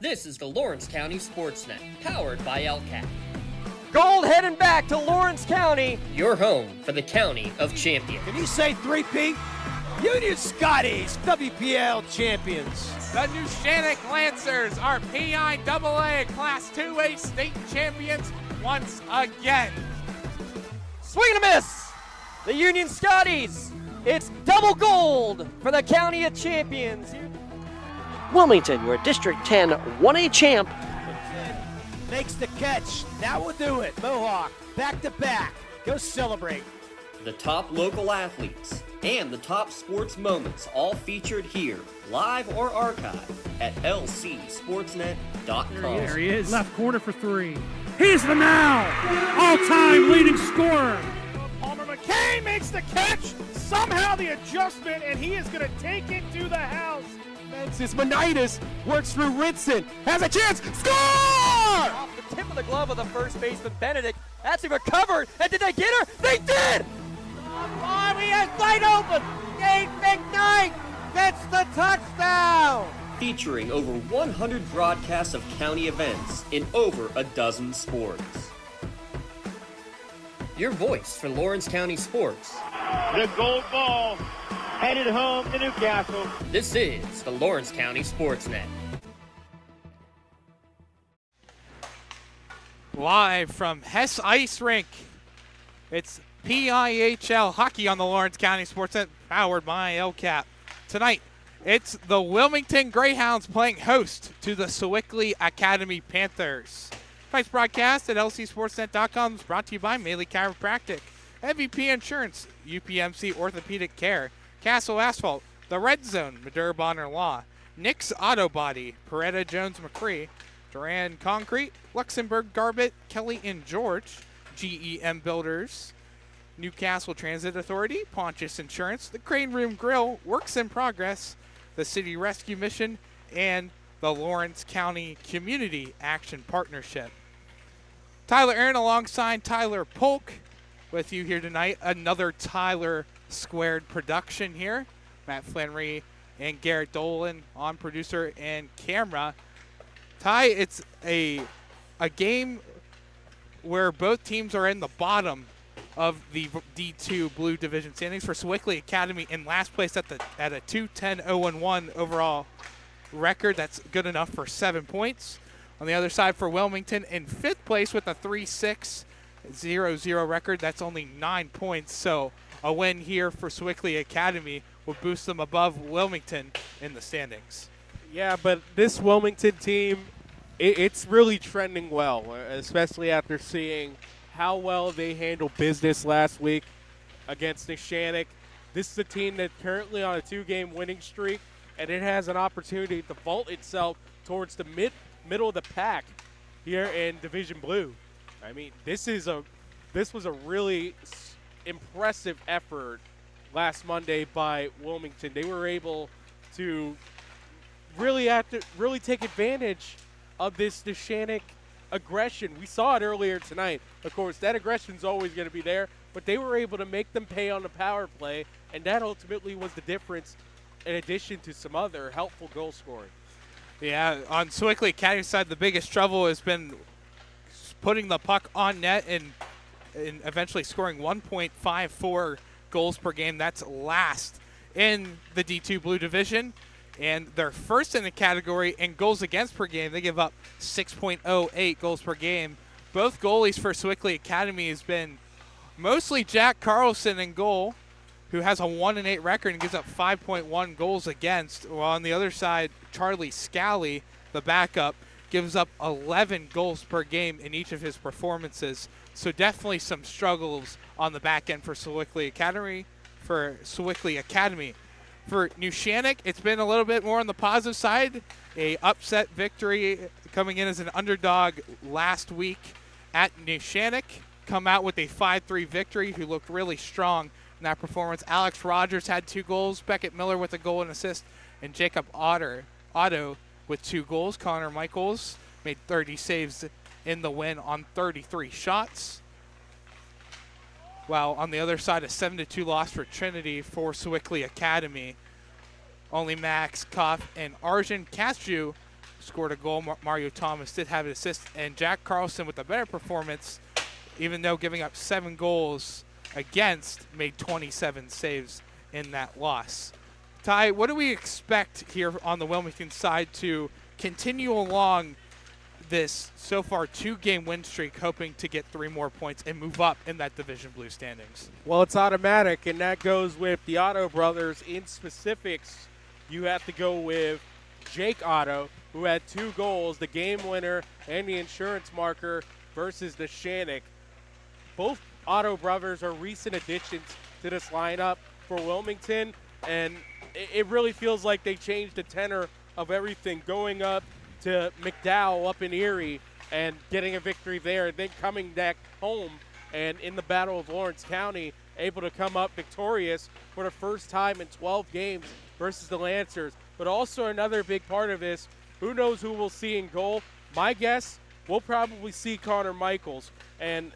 This is the Lawrence County SportsNet, powered by LCAT. Gold heading back to Lawrence County. Your home for the County of Champions. Can you say 3P? Union Scotties, WPL champions. The New Shannock Lancers are PIHL Class 2A state champions once again. Swing and a miss. The Union Scotties. It's double gold for the County of Champions. Wilmington, your District 10 1A champ. Makes the catch. That will do it. Mohawk, back to back. Go celebrate. The top local athletes and the top sports moments all featured here, live or archived at lcsportsnet.com. There he is. Left corner for three. He's the now all-time leading scorer. Palmer McKay makes the catch. Somehow the adjustment, and he is going to take it to the house. Francis Monitis works through Rinson. Has a chance. Score! Off the tip of the glove of the first baseman, Benedict. Actually recovered. And did they get her? They did! Oh, he has wide open. Dave McKnight gets the touchdown. Featuring over 100 broadcasts of county events in over a dozen sports. Your voice for Lawrence County sports. The gold ball headed home to Newcastle. This is the Lawrence County SportsNet. Live from Hess Ice Rink, it's PIHL Hockey on the Lawrence County SportsNet, powered by LCAT. Tonight, it's the Wilmington Greyhounds playing host to the Sewickley Academy Panthers. Tonight's broadcast at lcsportsnet.com is brought to you by Maley Chiropractic, MVP Insurance, UPMC Orthopedic Care, Castle Asphalt, The Red Zone, Madura Bonner Law, Nick's Auto Body, Peretta Jones McCree, Duran Concrete, Luxembourg Garbett, Kelly and George, GEM Builders, Newcastle Transit Authority, Pontius Insurance, the Crane Room Grill, Works in Progress, the City Rescue Mission, and the Lawrence County Community Action Partnership. Tyler Aaron alongside Tyler Polk with you here tonight. Another Tyler Squared production here. Matt Flannery and Garrett Dolan on producer and camera. Ty, it's a game where both teams are in the bottom of the D2 Blue Division standings. For Sewickley Academy in last place at a 2-10-0-1 overall record. That's good enough for 7 points. On the other side for Wilmington in 5th place with a 3-6-0-0 record. That's only 9 points. So a win here for Sewickley Academy will boost them above Wilmington in the standings. Yeah, but this Wilmington team, it's really trending well, especially after seeing how well they handled business last week against Neshannock. This is a team that's currently on a 2-game winning streak, and it has an opportunity to vault itself towards the middle of the pack here in Division Blue. I mean, this was a really impressive effort last Monday by Wilmington. They were able to really take advantage of this Neshannock aggression. We saw it earlier tonight. Of course, that aggression's always going to be there, but they were able to make them pay on the power play, and that ultimately was the difference in addition to some other helpful goal scoring. Yeah, on Sewickley Academy side, the biggest trouble has been putting the puck on net and eventually scoring 1.54 goals per game. That's last in the D2 Blue Division. And they're first in the category in goals against per game. They give up 6.08 goals per game. Both goalies for Sewickley Academy has been mostly Jack Carlson in goal, who has a 1-8 record and gives up 5.1 goals against. While on the other side, Charlie Scally, the backup, gives up 11 goals per game in each of his performances. So definitely some struggles on the back end for Sewickley Academy. For New Shannock, it's been a little bit more on the positive side. A upset victory coming in as an underdog last week at New Shannock. Come out with a 5-3 victory, who looked really strong in that performance. Alex Rogers had 2 goals. Beckett Miller with a goal and assist. And Jacob Otto with 2 goals. Connor Michaels made 30 saves in the win on 33 shots. While on the other side, a 7-2 loss for Trinity for Sewickley Academy. Only Max Koff and Arjun Castru scored a goal. Mario Thomas did have an assist. And Jack Carlson with a better performance, even though giving up 7 goals against, made 27 saves in that loss. Ty, what do we expect here on the Wilmington side to continue along this so far 2-game win streak, hoping to get 3 more points and move up in that Division Blue standings? Well, it's automatic, and that goes with the Otto brothers. In specifics, you have to go with Jake Otto, who had 2 goals, the game winner and the insurance marker versus the Shannick. Both Otto brothers are recent additions to this lineup for Wilmington, and it really feels like they changed the tenor of everything, going up to McDowell up in Erie and getting a victory there, and then coming back home and in the Battle of Lawrence County, able to come up victorious for the first time in 12 games versus the Lancers. But also another big part of this, who knows who we'll see in goal? My guess, we'll probably see Connor Michaels. And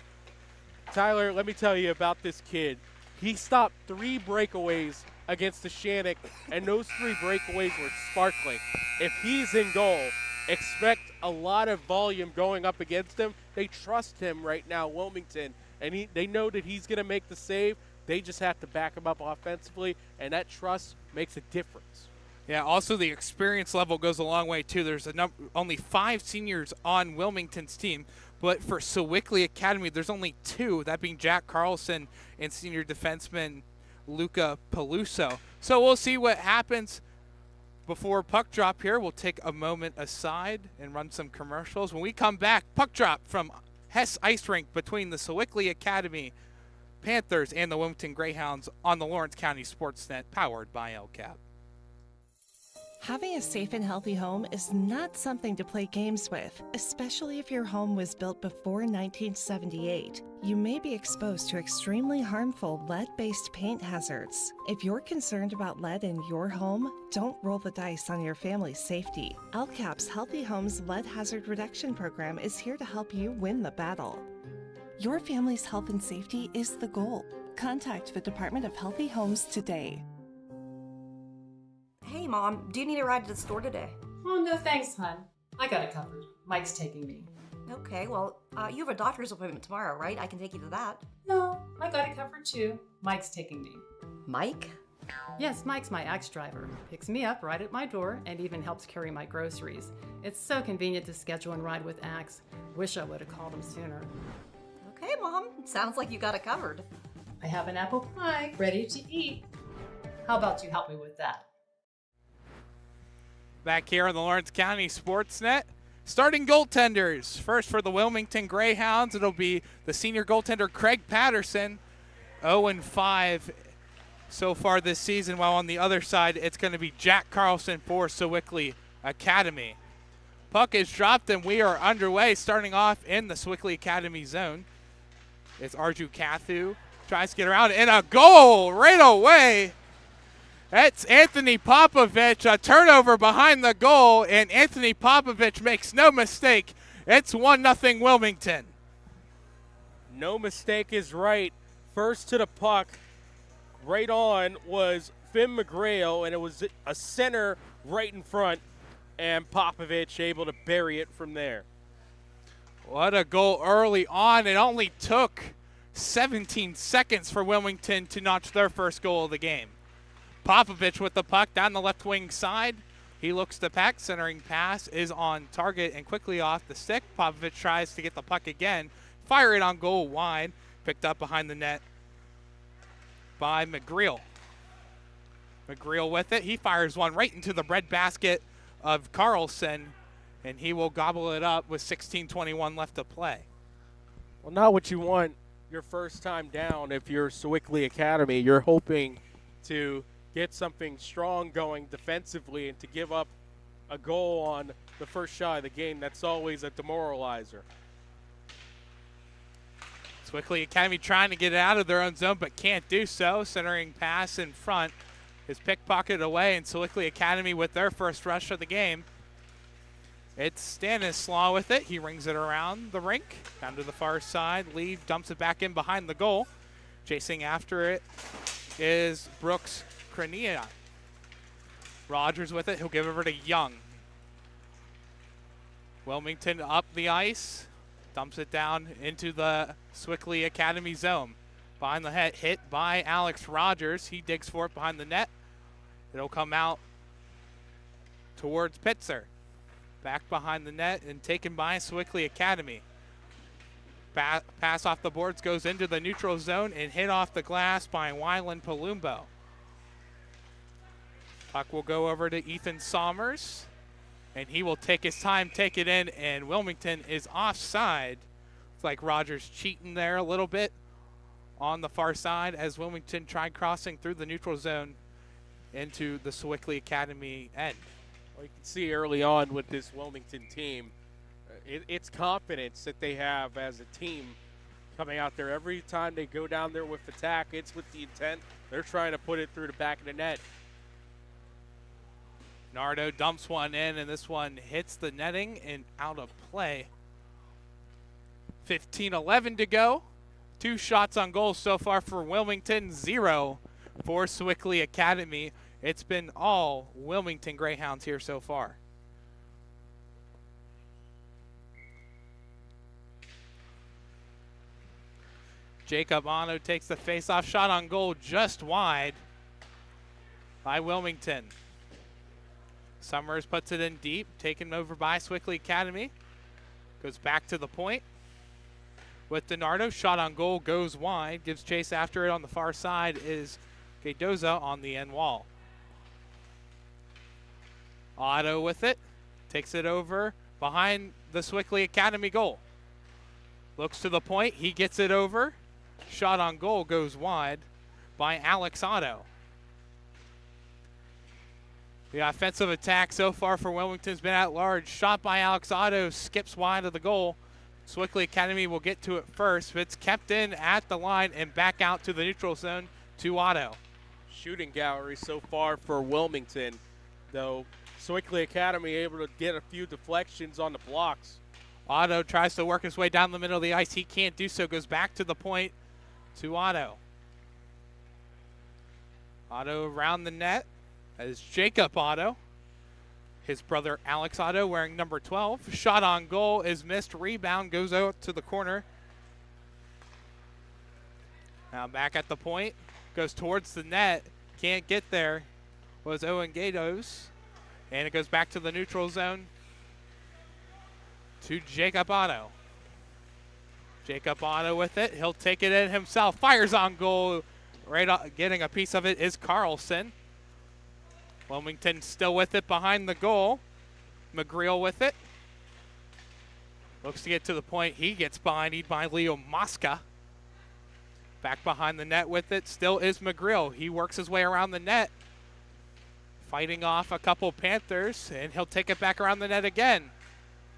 Tyler, let me tell you about this kid. He stopped 3 breakaways against the Shannick, and those 3 breakaways were sparkling. If he's in goal, expect a lot of volume going up against him. They trust him right now, Wilmington, and they know that he's going to make the save. They just have to back him up offensively, and that trust makes a difference. Yeah, also the experience level goes a long way, too. There's only 5 seniors on Wilmington's team, but for Sewickley Academy, there's only 2, that being Jack Carlson and senior defenseman Luca Peluso. So we'll see what happens. Before puck drop here, we'll take a moment aside and run some commercials. When we come back, puck drop from Hess Ice Rink between the Sewickley Academy Panthers and the Wilmington Greyhounds on the Lawrence County SportsNet, powered by LCAP. Having a safe and healthy home is not something to play games with, especially if your home was built before 1978. You may be exposed to extremely harmful lead-based paint hazards. If you're concerned about lead in your home, don't roll the dice on your family's safety. LCAP's Healthy Homes Lead Hazard Reduction Program is here to help you win the battle. Your family's health and safety is the goal. Contact the Department of Healthy Homes today. Hey, Mom, do you need a ride to the store today? Oh, no thanks, hon. I got it covered. Mike's taking me. Okay, well, you have a doctor's appointment tomorrow, right? I can take you to that. No, I got it covered too. Mike's taking me. Mike? Yes, Mike's my Axe driver. Picks me up right at my door and even helps carry my groceries. It's so convenient to schedule and ride with Axe. Wish I would have called him sooner. Okay, Mom. Sounds like you got it covered. I have an apple pie ready to eat. How about you help me with that? Back here on the Lawrence County SportsNet, starting goaltenders. First for the Wilmington Greyhounds, it'll be the senior goaltender Craig Patterson, 0-5 so far this season, while on the other side, it's going to be Jack Carlson for Sewickley Academy. Puck is dropped, and we are underway, starting off in the Sewickley Academy zone. It's Arju Kathu, tries to get around, and a goal right away. That's Anthony Popovich, a turnover behind the goal, and Anthony Popovich makes no mistake. It's 1-0 Wilmington. No mistake is right. First to the puck, right on, was Finn McGrail, and it was a center right in front, and Popovich able to bury it from there. What a goal early on. It only took 17 seconds for Wilmington to notch their first goal of the game. Popovich with the puck down the left wing side. He looks to pack, centering pass is on target and quickly off the stick. Popovich tries to get the puck again, fire it on goal wide, picked up behind the net by McGreal. McGreal with it, he fires one right into the breadbasket of Carlson, and he will gobble it up with 16:21 left to play. Well, not what you want your first time down if you're Sewickley Academy. You're hoping to get something strong going defensively, and to give up a goal on the first shot of the game, that's always a demoralizer. Sewickley Academy trying to get it out of their own zone, but can't do so. Centering pass in front is pickpocketed away, and Sewickley Academy with their first rush of the game. It's Stanislaw with it. He rings it around the rink, down to the far side. Lee dumps it back in behind the goal. Chasing after it is Brooks Krania. Rogers with it. He'll give it over to Young. Wilmington up the ice, dumps it down into the Sewickley Academy zone. Behind the head, hit by Alex Rogers. He digs for it behind the net. It'll come out towards Pitzer. Back behind the net and taken by Sewickley Academy. Pass off the boards, goes into the neutral zone and hit off the glass by Wyland Palumbo. Puck will go over to Ethan Sommers, and he will take his time, take it in, and Wilmington is offside. It's like Rogers cheating there a little bit on the far side as Wilmington tried crossing through the neutral zone into the Sewickley Academy end. Well, you can see early on with this Wilmington team, it's confidence that they have as a team coming out there. Every time they go down there with attack, it's with the intent. They're trying to put it through the back of the net. Nardo dumps one in, and this one hits the netting and out of play. 15-11 to go. 2 shots on goal so far for Wilmington, 0 for Sewickley Academy. It's been all Wilmington Greyhounds here so far. Jacob Otto takes the face-off shot on goal just wide by Wilmington. Summers puts it in deep, taken over by Sewickley Academy. Goes back to the point with DiNardo. Shot on goal goes wide. Gives chase after it on the far side is Gadoza on the end wall. Otto with it. Takes it over behind the Sewickley Academy goal. Looks to the point. He gets it over. Shot on goal goes wide by Alex Otto. The offensive attack so far for Wilmington's been at large. Shot by Alex Otto, skips wide of the goal. Sewickley Academy will get to it first, but it's kept in at the line and back out to the neutral zone to Otto. Shooting gallery so far for Wilmington, though Sewickley Academy able to get a few deflections on the blocks. Otto tries to work his way down the middle of the ice. He can't do so, goes back to the point to Otto. Otto around the net as Jacob Otto. His brother Alex Otto wearing number 12. Shot on goal is missed. Rebound goes out to the corner. Now back at the point. Goes towards the net. Can't get there. Was Owen Gatos. And it goes back to the neutral zone to Jacob Otto. Jacob Otto with it. He'll take it in himself. Fires on goal. Right getting a piece of it is Carlson. Wilmington still with it behind the goal. McGreal with it. Looks to get to the point. He gets behind by Leo Mosca. Back behind the net with it still is McGreal. He works his way around the net. Fighting off a couple Panthers, and he'll take it back around the net again.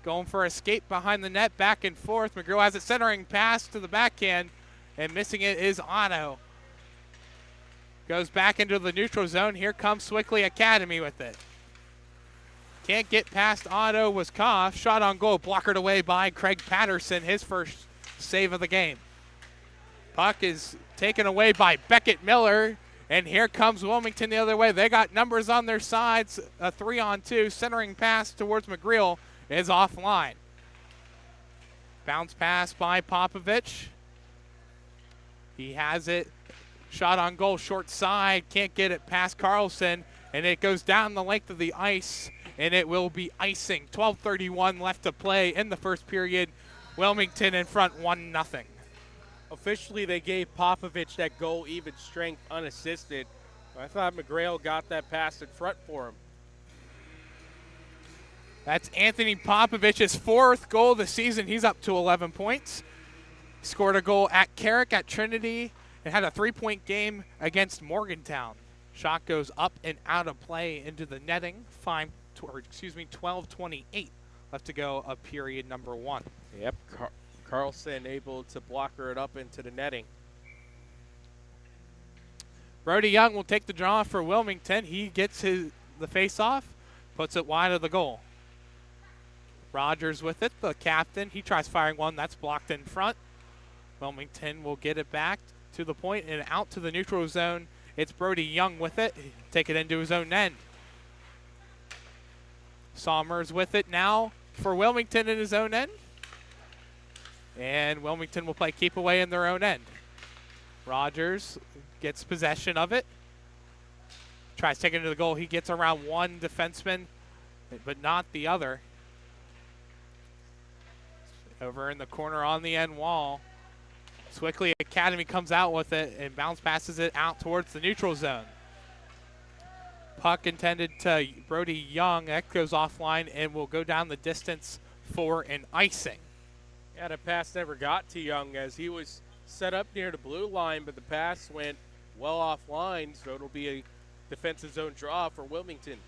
Going for a skate behind the net, back and forth. McGreal has it centering pass to the backhand, and missing it is Otto. Goes back into the neutral zone. Here comes Sewickley Academy with it. Can't get past Otto. Waskoff. Shot on goal. Blockered away by Craig Patterson. His first save of the game. Puck is taken away by Beckett Miller. And here comes Wilmington the other way. They got numbers on their sides. A 3-on-2. Centering pass towards McGreal is offline. Bounce pass by Popovich. He has it. Shot on goal, short side, can't get it past Carlson, and it goes down the length of the ice, and it will be icing. 12:31 left to play in the first period. Wilmington in front 1-0. Officially, they gave Popovich that goal even strength unassisted. I thought McGrail got that pass in front for him. That's Anthony Popovich's 4th goal of the season. He's up to 11 points. Scored a goal at Carrick, at Trinity, and had a 3-point game against Morgantown. Shot goes up and out of play into the netting. 12:28 left to go of period number 1. Yep, Carlson able to blocker it up into the netting. Brody Young will take the draw for Wilmington. He gets the face-off, puts it wide of the goal. Rogers with it, the captain. He tries firing one. That's blocked in front. Wilmington will get it back to the point and out to the neutral zone. It's Brody Young with it. Take it into his own end. Sommers with it now. for Wilmington in his own end. And Wilmington will play keep away in their own end. Rogers gets possession of it. Tries taking it to the goal. He gets around one defenseman, but not the other. Over in the corner on the end wall. Sewickley Academy comes out with it and bounce passes it out towards the neutral zone. Puck intended to Brody Young. That goes offline and will go down the distance for an icing. Yeah, the pass never got to Young as he was set up near the blue line, but the pass went well offline, so it'll be a defensive zone draw for Wilmington.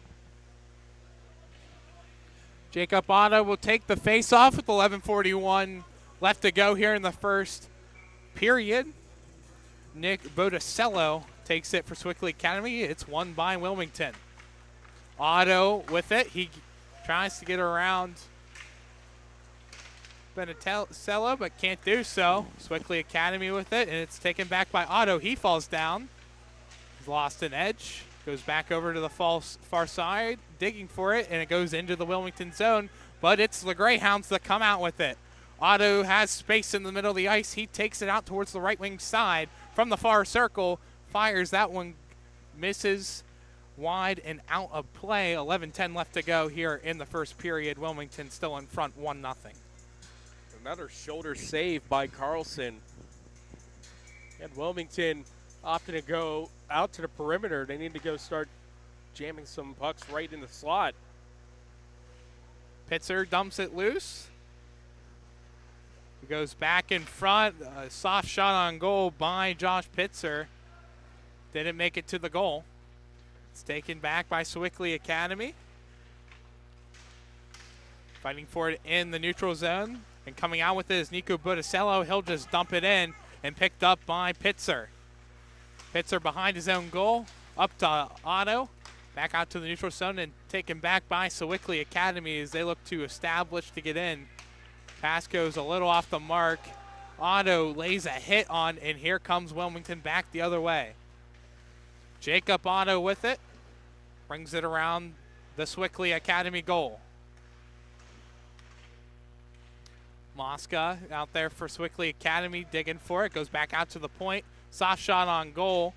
Jacob Otto will take the face-off with 11:41 left to go here in the first period. Nick Botticello takes it for Sewickley Academy. It's won by Wilmington. Otto with it. He tries to get around Botticello, but can't do so. Sewickley Academy with it, and it's taken back by Otto. He falls down. He's lost an edge. Goes back over to the far side, digging for it, and it goes into the Wilmington zone, but it's the Greyhounds that come out with it. Otto has space in the middle of the ice. He takes it out towards the right wing side from the far circle, fires that one, misses wide and out of play. 11:10 left to go here in the first period. Wilmington still in front 1-0. Another shoulder save by Carlson. And Wilmington opting to go out to the perimeter. They need to go start jamming some pucks right in the slot. Pitzer dumps it loose. He goes back in front. A soft shot on goal by Josh Pitzer. Didn't make it to the goal. It's taken back by Sewickley Academy. Fighting for it in the neutral zone. And coming out with it is Nico Botticello. He'll just dump it in and picked up by Pitzer. Pitzer behind his own goal. Up to Otto. Back out to the neutral zone and taken back by Sewickley Academy as they look to establish to get in. Pass goes a little off the mark. Otto lays a hit on, and here comes Wilmington back the other way. Jacob Otto with it. Brings it around the Sewickley Academy goal. Mosca out there for Sewickley Academy, digging for it. Goes back out to the point. Soft shot on goal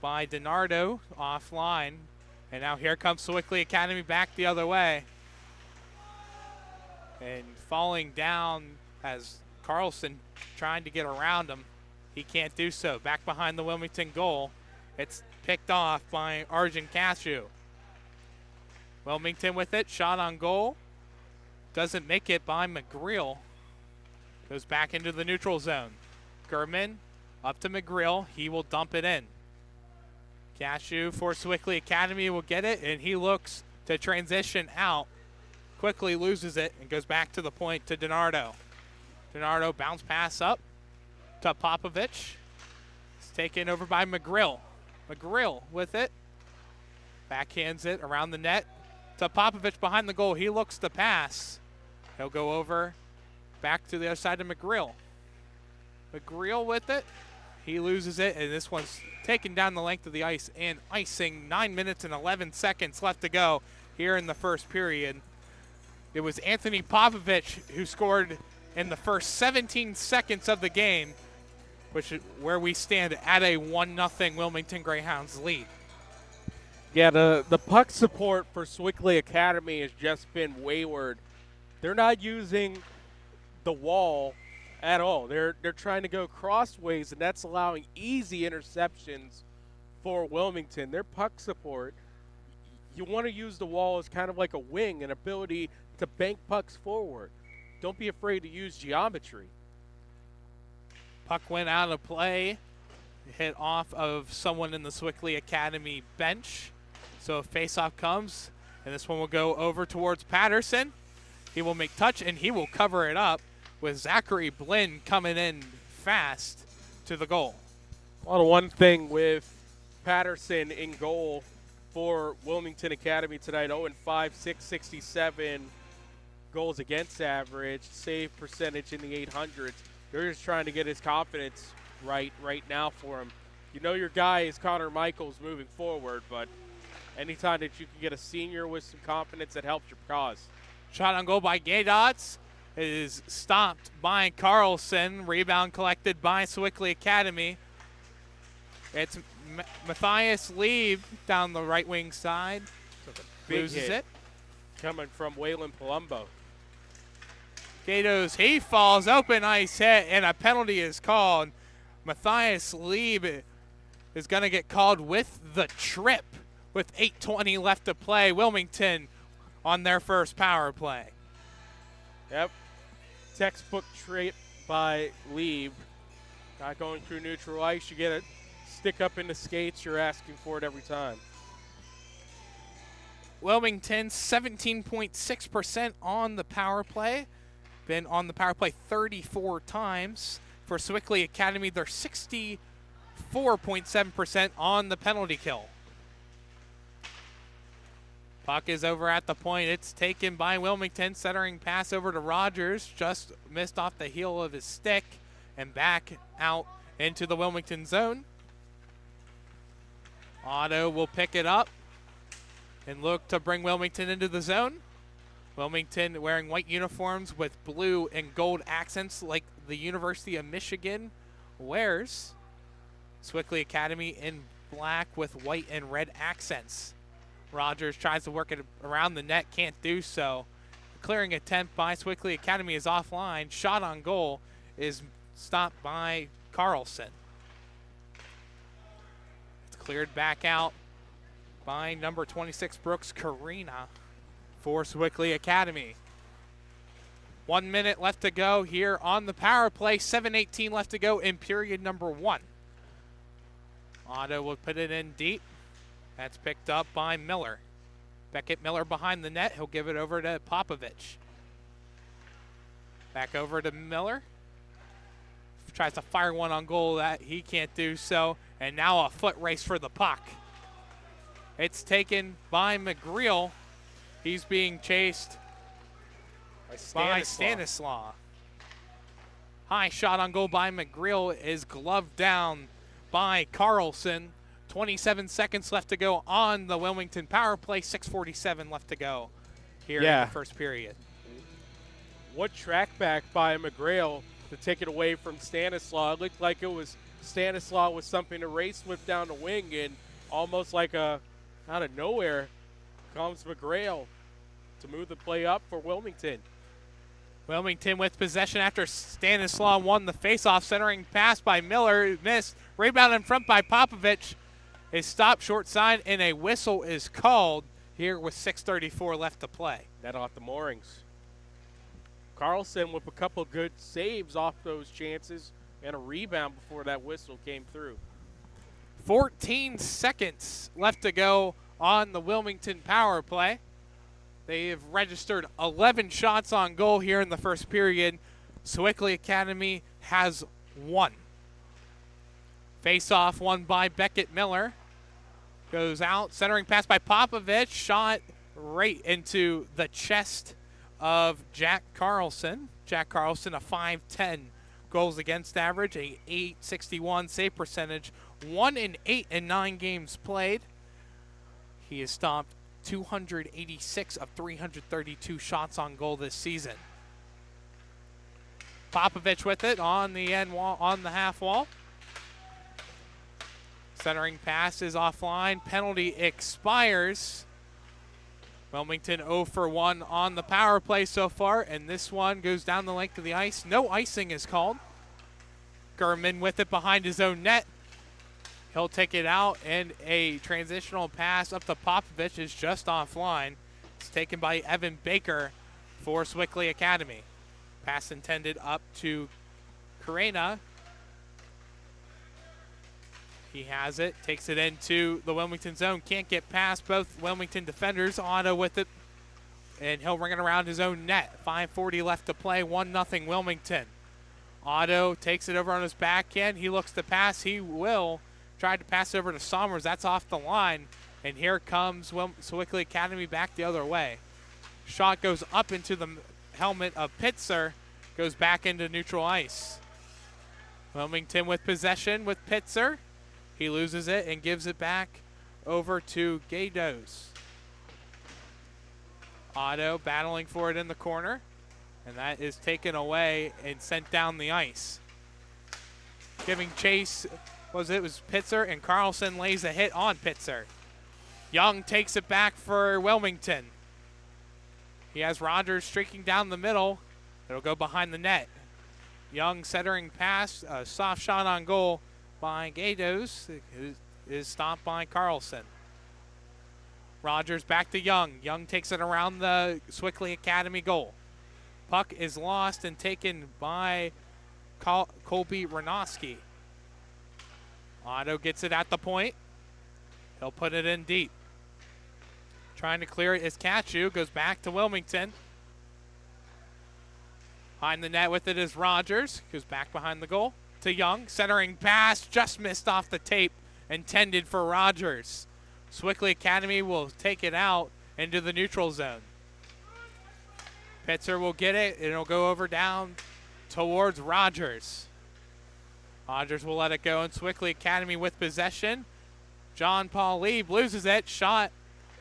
by DiNardo, offline. And now here comes Sewickley Academy back the other way. And falling down as Carlson trying to get around him. He can't do so. Back behind the Wilmington goal. It's picked off by Arjun Cashew. Wilmington with it. Shot on goal. Doesn't make it by McGreal. Goes back into the neutral zone. Gurman up to McGreal. He will dump it in. Cashew for Sewickley Academy will get it, and he looks to transition out. Quickly loses it and goes back to the point to DiNardo. DiNardo bounce pass up to Popovich. It's taken over by McGrill. McGrill with it. Backhands it around the net to Popovich behind the goal. He looks to pass. He'll go over back to the other side of McGrill. McGrill with it. He loses it, and this one's taken down the length of the ice and icing. 9 minutes and 11 seconds left to go here in the first period. It was Anthony Popovich who scored in the first 17 seconds of the game, which is where we stand at a 1-0 Wilmington Greyhounds lead. Yeah, the puck support for Sewickley Academy has just been wayward. They're not using the wall at all. They're trying to go crossways, and that's allowing easy interceptions for Wilmington. Their puck support, you want to use the wall as kind of like a wing, an ability to bank pucks forward. Don't be afraid to use geometry. Puck went out of play, hit off of someone in the Sewickley Academy bench. So a faceoff comes, and this one will go over towards Patterson. He will make touch, and he will cover it up with Zachary Blinn coming in fast to the goal. Well, the one thing with Patterson in goal for Wilmington Academy tonight, 0-5, .667 goals against average, save percentage in the 800s. They're just trying to get his confidence right now for him. You know your guy is Connor Michaels moving forward, but anytime that you can get a senior with some confidence, that helps your cause. Shot on goal by Gaydots is stopped by Carlson. Rebound collected by Sewickley Academy. It's Matthias Lieb down the right wing side. Loses it. Coming from Waylon Palumbo. Gatos, he falls, open ice hit, and a penalty is called. Matthias Lieb is going to get called with the trip with 8:20 left to play. Wilmington on their first power play. Yep. Textbook trip by Lieb. Not going through neutral ice. You get a stick up in the skates. You're asking for it every time. Wilmington 17.6% on the power play. Been on the power play 34 times. For Sewickley Academy, they're 64.7% on the penalty kill. Puck is over at the point. It's taken by Wilmington. Centering pass over to Rogers. Just missed off the heel of his stick and back out into the Wilmington zone. Otto will pick it up and look to bring Wilmington into the zone. Wilmington wearing white uniforms with blue and gold accents like the University of Michigan wears. Sewickley Academy in black with white and red accents. Rogers tries to work it around the net, can't do so. Clearing attempt by Sewickley Academy is offline. Shot on goal is stopped by Carlson. It's cleared back out by number 26, Brooks Karina, for Sewickley Academy. 1 minute left to go here on the power play. 7:18 left to go in period number 1. Otto will put it in deep. That's picked up by Miller. Beckett Miller behind the net. He'll give it over to Popovich. Back over to Miller. Tries to fire one on goal. That he can't do so. And now a foot race for the puck. It's taken by McGreal. He's being chased by Stanislaw. High shot on goal by McGreal is gloved down by Carlson. 27 seconds left to go on the Wilmington power play. 6:47 left to go here in the first period. What track back by McGrail to take it away from Stanislaw. It looked like it was Stanislaw with something to race with down the wing, and almost like out of nowhere comes McGrail to move the play up for Wilmington. Wilmington with possession after Stanislaw won the faceoff. Centering pass by Miller, missed. Rebound in front by Popovich is stopped short side, and a whistle is called here with 6:34 left to play. That off the moorings. Carlson with a couple good saves off those chances and a rebound before that whistle came through. 14 seconds left to go on the Wilmington power play. They have registered 11 shots on goal here in the first period. Sewickley Academy has 1. Face-off won by Beckett Miller. Goes out, centering pass by Popovich. Shot right into the chest of Jack Carlson. Jack Carlson, a 5'10" goals against average, a .861 save percentage, 1 in 8 in 9 games played. He has stopped 286 of 332 shots on goal this season. Popovich with it on the end wall, on the half wall. Centering pass is offline. Penalty expires. Wilmington 0 for 1 on the power play so far, and this one goes down the length of the ice. No icing is called. Gurman with it behind his own net. He'll take it out, and a transitional pass up to Popovich is just offline. It's taken by Evan Baker for Sewickley Academy. Pass intended up to Karena. He has it, takes it into the Wilmington zone. Can't get past both Wilmington defenders. Otto with it, and he'll ring it around his own net. 5:40 left to play, 1-0 Wilmington. Otto takes it over on his backhand. He looks to pass. He will. Tried to pass over to Somers. That's off the line. And here comes Sewickley Academy back the other way. Shot goes up into the helmet of Pitzer. Goes back into neutral ice. Wilmington with possession with Pitzer. He loses it and gives it back over to Gaydos. Otto battling for it in the corner, and that is taken away and sent down the ice. Giving chase, it was Pitzer, and Carlson lays a hit on Pitzer. Young takes it back for Wilmington. He has Rogers streaking down the middle. It'll go behind the net. Young centering pass, a soft shot on goal by Gatos, who is stopped by Carlson. Rogers back to Young. Young takes it around the Sewickley Academy goal. Puck is lost and taken by Colby Renoski. Otto gets it at the point. He'll put it in deep. Trying to clear it is Kachu. Goes back to Wilmington. Behind the net with it is Rogers. Goes back behind the goal to Young. Centering pass just missed off the tape. Intended for Rogers. Sewickley Academy will take it out into the neutral zone. Pitzer will get it. It'll go over down towards Rogers. Rogers will let it go, and Sewickley Academy with possession. John Paul Lieb loses it. Shot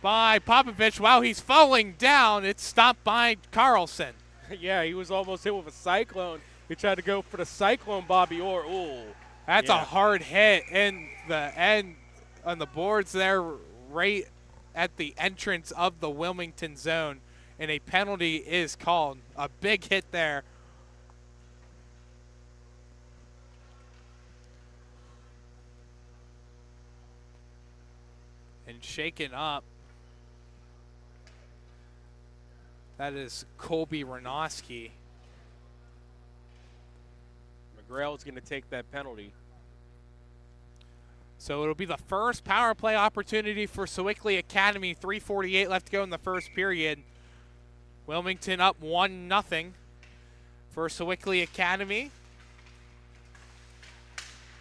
by Popovich. Wow, he's falling down. It's stopped by Carlson. Yeah, he was almost hit with a cyclone. He tried to go for the cyclone, Bobby Orr. Ooh. That's a hard hit in the end on the boards there, right at the entrance of the Wilmington zone, and a penalty is called. A big hit there. And shaken up. That is Colby Renoski. McGrail is going to take that penalty. So it'll be the first power play opportunity for Sewickley Academy. 3:48 left to go in the first period. Wilmington up 1-0 for Sewickley Academy.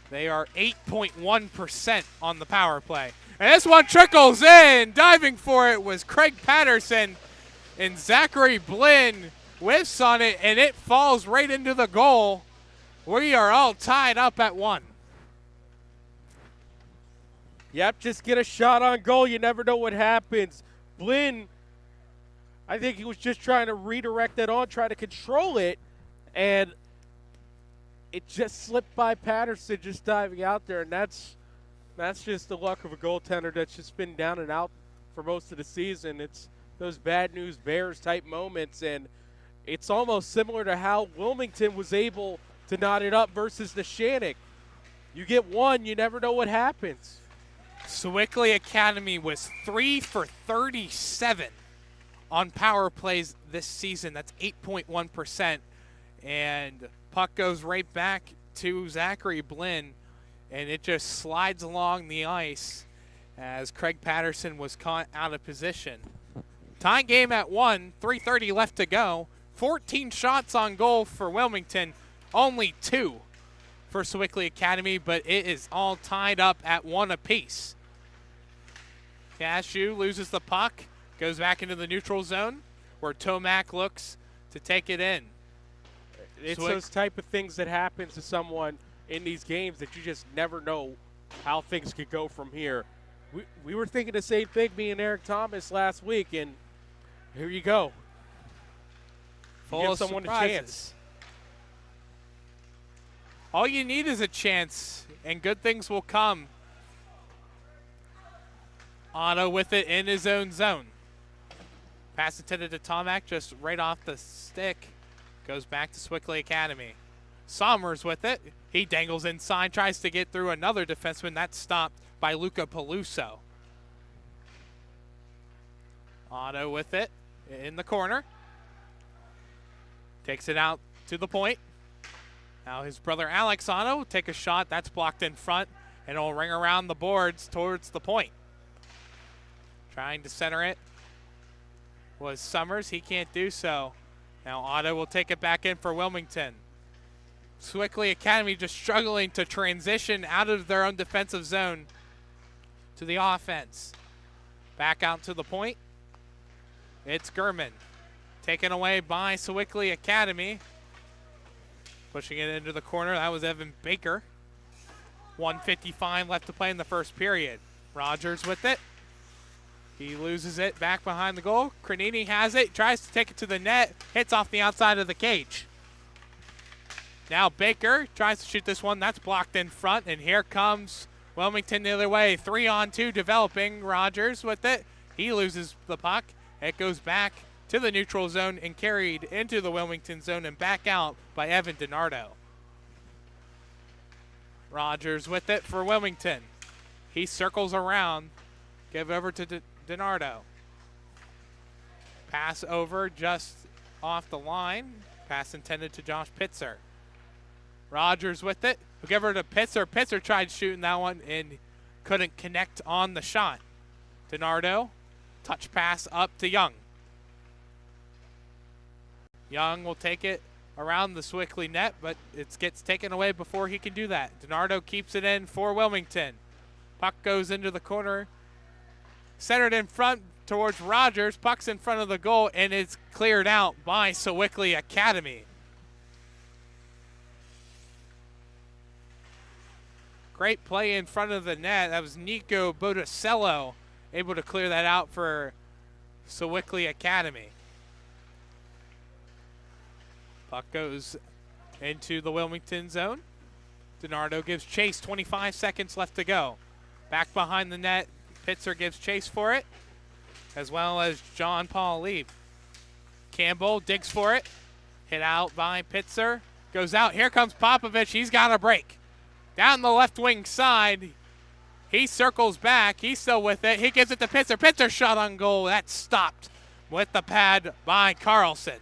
They are 8.1% on the power play. And this one trickles in. Diving for it was Craig Patterson, and Zachary Blinn whiffs on it, and it falls right into the goal. We are all tied up at 1. Yep, just get a shot on goal. You never know what happens. Blinn, I think he was just trying to redirect it on, try to control it, and it just slipped by Patterson just diving out there, and that's just the luck of a goaltender that's just been down and out for most of the season. It's those bad news bears type moments, and it's almost similar to how Wilmington was able to knot it up versus the Shannick. You get one, you never know what happens. Sewickley Academy was 3 for 37 on power plays this season. That's 8.1%. And puck goes right back to Zachary Blinn, and it just slides along the ice as Craig Patterson was caught out of position. Tie game at 1, 3:30 left to go. 14 shots on goal for Wilmington, only 2 for Sewickley Academy, but it is all tied up at 1 apiece. Cashew loses the puck, goes back into the neutral zone where Tomac looks to take it in. It's those type of things that happen to someone in these games that you just never know how things could go from here. We were thinking the same thing, me and Eric Thomas last week, and here you go. Give someone surprises. A chance. All you need is a chance, and good things will come. Otto with it in his own zone. Pass intended to Tomac, just right off the stick. Goes back to Sewickley Academy. Sommers with it. He dangles inside, tries to get through another defenseman. That's stopped by Luca Peluso. Otto with it in the corner. Takes it out to the point. Now his brother Alex Otto will take a shot. That's blocked in front, and it'll ring around the boards towards the point. Trying to center it was Summers. He can't do so. Now Otto will take it back in for Wilmington. Sewickley Academy just struggling to transition out of their own defensive zone to the offense. Back out to the point. It's Gurman. Taken away by Sewickley Academy. Pushing it into the corner. That was Evan Baker. 1:55 left to play in the first period. Rogers with it. He loses it back behind the goal. Cranini has it, tries to take it to the net, hits off the outside of the cage. Now Baker tries to shoot this one. That's blocked in front, and here comes Wilmington the other way. 3-on-2 developing. Rogers with it. He loses the puck. It goes back to the neutral zone and carried into the Wilmington zone and back out by Evan DiNardo. Rogers with it for Wilmington. He circles around. Give over to DiNardo. Pass over just off the line. Pass intended to Josh Pitzer. Rogers with it. We'll give her to Pitzer. Pitzer tried shooting that one and couldn't connect on the shot. DiNardo, touch pass up to Young. Young will take it around the Sewickley net, but it gets taken away before he can do that. DiNardo keeps it in for Wilmington. Puck goes into the corner. Centered in front towards Rogers. Puck's in front of the goal, and it's cleared out by Sewickley Academy. Great play in front of the net. That was Nico Botticello able to clear that out for Sewickley Academy. Puck goes into the Wilmington zone. DiNardo gives chase, 25 seconds left to go. Back behind the net, Pitzer gives chase for it, as well as John Paul Lee. Campbell digs for it. Hit out by Pitzer. Goes out. Here comes Popovich. He's got a break. Down the left wing side. He circles back. He's still with it. He gives it to Pitzer. Pitzer shot on goal. That's stopped with the pad by Carlson.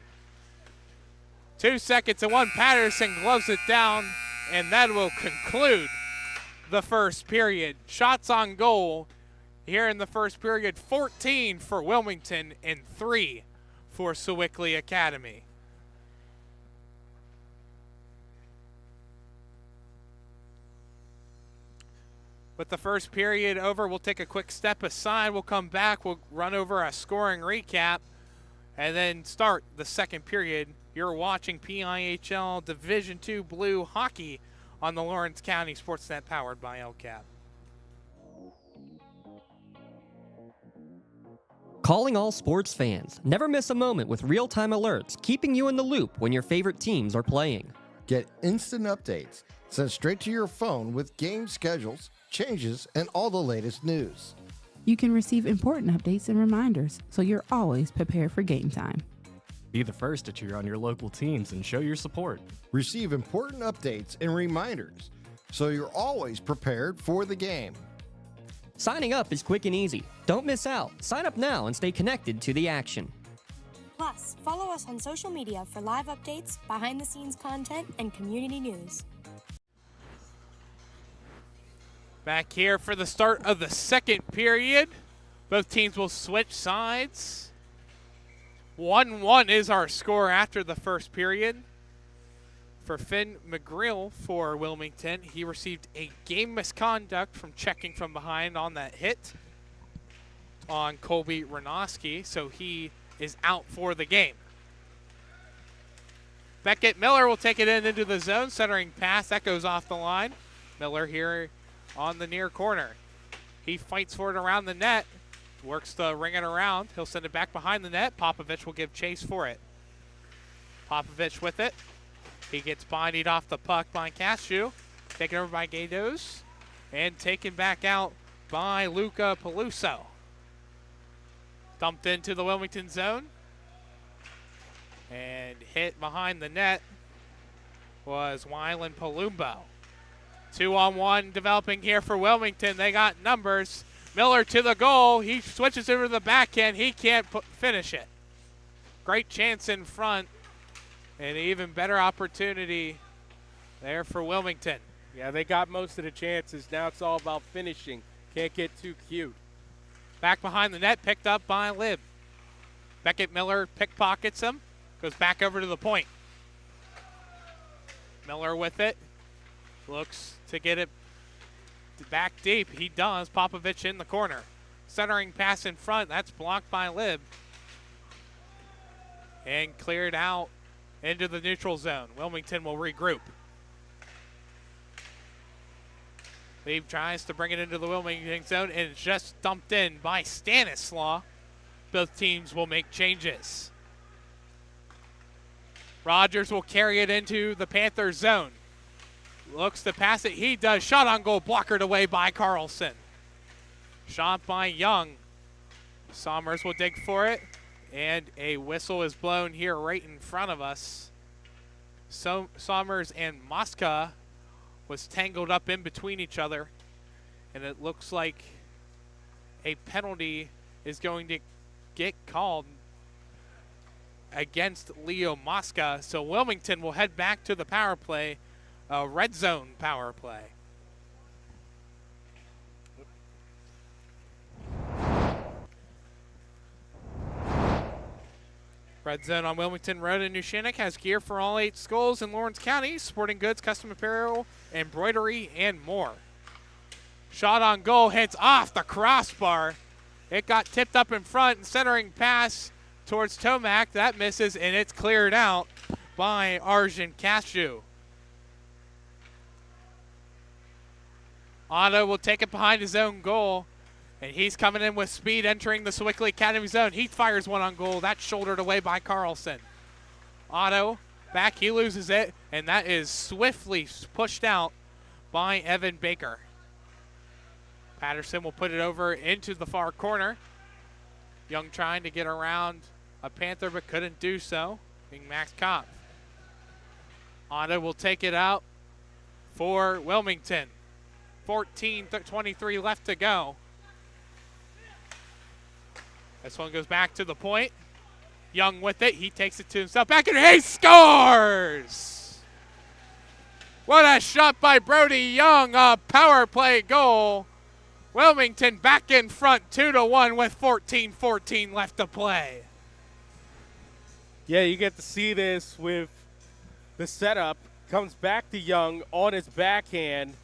2 seconds and one. Patterson gloves it down, and that will conclude the first period. Shots on goal here in the first period, 14 for Wilmington and 3 for Sewickley Academy. With the first period over, we'll take a quick step aside. We'll come back. We'll run over a scoring recap and then start the second period. You're watching PIHL Division II Blue Hockey on the Lawrence County SportsNet, powered by LCAP. Calling all sports fans. Never miss a moment with real-time alerts, keeping you in the loop when your favorite teams are playing. Get instant updates sent straight to your phone with game schedules, changes, and all the latest news. You can receive important updates and reminders, so you're always prepared for game time. Be the first to cheer on your local teams and show your support. Receive important updates and reminders, so you're always prepared for the game. Signing up is quick and easy. Don't miss out. Sign up now and stay connected to the action. Plus, follow us on social media for live updates, behind-the-scenes content, and community news. Back here for the start of the second period. Both teams will switch sides. 1-1 is our score after the first period. For Finn McGreal for Wilmington, he received a game misconduct from checking from behind on that hit on Colby Renoski, so he is out for the game. Beckett Miller will take it into the zone, centering pass. That goes off the line. Miller here on the near corner. He fights for it around the net, works to ring it around. He'll send it back behind the net. Popovich will give chase for it. Popovich with it. He gets bodied off the puck by Cashew. Taken over by Gaydos. And taken back out by Luca Peluso. Dumped into the Wilmington zone. And hit behind the net was Wyland Palumbo. 2-on-1 developing here for Wilmington. They got numbers. Miller to the goal. He switches over to the backhand. He can't finish it. Great chance in front. And an even better opportunity there for Wilmington. Yeah, they got most of the chances. Now it's all about finishing. Can't get too cute. Back behind the net, picked up by Lib. Beckett Miller pickpockets him. Goes back over to the point. Miller with it. Looks to get it back deep. He does. Popovich in the corner. Centering pass in front. That's blocked by Lib. And cleared out into the neutral zone. Wilmington will regroup. Lieb tries to bring it into the Wilmington zone, and it's just dumped in by Stanislaw. Both teams will make changes. Rogers will carry it into the Panthers zone. Looks to pass it. He does. Shot on goal, blockered away by Carlson. Shot by Young. Sommers will dig for it, and a whistle is blown here right in front of us. So Sommers and Mosca was tangled up in between each other, and it looks like a penalty is going to get called against Leo Mosca. So Wilmington will head back to the power play, red zone power play. Red zone on Wilmington Road in New Shannock has gear for all 8 schools in Lawrence County, sporting goods, custom apparel, embroidery, and more. Shot on goal hits off the crossbar. It got tipped up in front, and centering pass towards Tomac. That misses, and it's cleared out by Arjun Cashew. Otto will take it behind his own goal, and he's coming in with speed, entering the Sewickley Academy zone. He fires one on goal. That's shouldered away by Carlson. Otto back, he loses it, and that is swiftly pushed out by Evan Baker. Patterson will put it over into the far corner. Young trying to get around a Panther, but couldn't do so, being Max Kopp. Otto will take it out for Wilmington. 14-23 left to go. This one goes back to the point. Young with it. He takes it to himself. Back in. He scores! What a shot by Brody Young. A power play goal. Wilmington back in front 2-1 with 14-14 left to play. Yeah, you get to see this with the setup. Comes back to Young on his backhand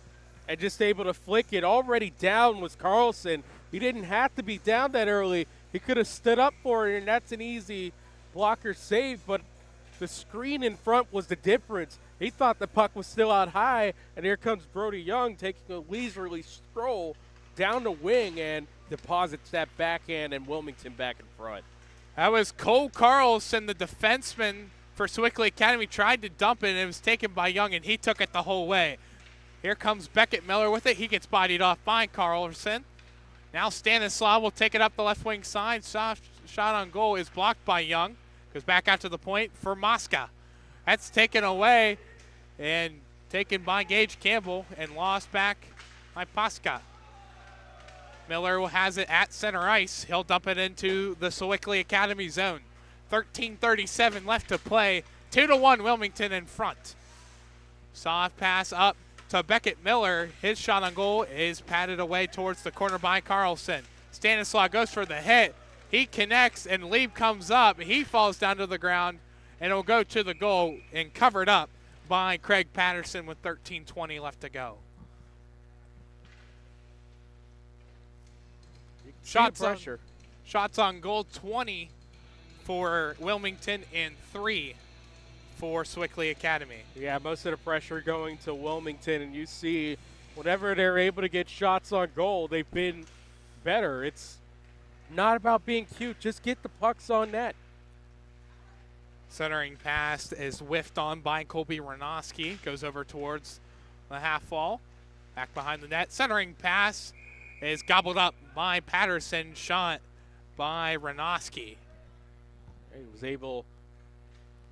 and just able to flick it. Already down was Carlson. He didn't have to be down that early. He could have stood up for it, and that's an easy blocker save, but the screen in front was the difference. He thought the puck was still out high, and here comes Brody Young taking a leisurely stroll down the wing and deposits that backhand, and Wilmington back in front. That was Cole Carlson, the defenseman for Sewickley Academy, tried to dump it, and it was taken by Young, and he took it the whole way. Here comes Beckett Miller with it. He gets bodied off by Carlson. Now Stanislaw will take it up the left wing side. Soft shot on goal is blocked by Young. Goes back out to the point for Mosca. That's taken away and taken by Gage Campbell and lost back by Pasca. Miller has it at center ice. He'll dump it into the Sewickley Academy zone. 13:37 left to play. 2-1 Wilmington in front. Soft pass up to Beckett Miller. His shot on goal is patted away towards the corner by Carlson. Stanislaw goes for the hit. He connects, and Lieb comes up. He falls down to the ground, and it'll go to the goal and covered up by Craig Patterson with 13:20 left to go. Shots on goal, 20 for Wilmington and 3 for Sewickley Academy. Yeah, most of the pressure going to Wilmington, and you see whenever they're able to get shots on goal, they've been better. It's not about being cute. Just get the pucks on net. Centering pass is whiffed on by Colby Renoski. Goes over towards the half wall. Back behind the net. Centering pass is gobbled up by Patterson. Shot by Renoski. He was able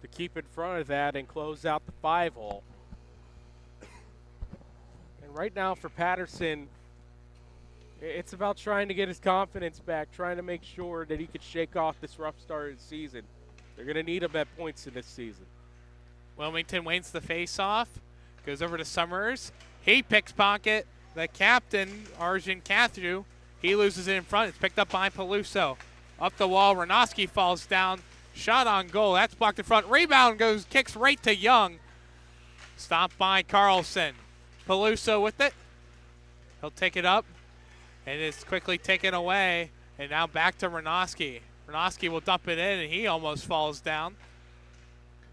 to keep in front of that and close out the 5-hole. And right now for Patterson, it's about trying to get his confidence back, trying to make sure that he could shake off this rough start of the season. They're going to need him at points in this season. Wilmington wins the face-off. Goes over to Summers. He picks pocket. The captain, Arjun Cathew, he loses it in front. It's picked up by Peluso. Up the wall, Renoski falls down. Shot on goal. That's blocked in front. Rebound kicks right to Young. Stopped by Carlson. Peluso with it. He'll take it up. And it's quickly taken away. And now back to Renoski. Renoski will dump it in, and he almost falls down.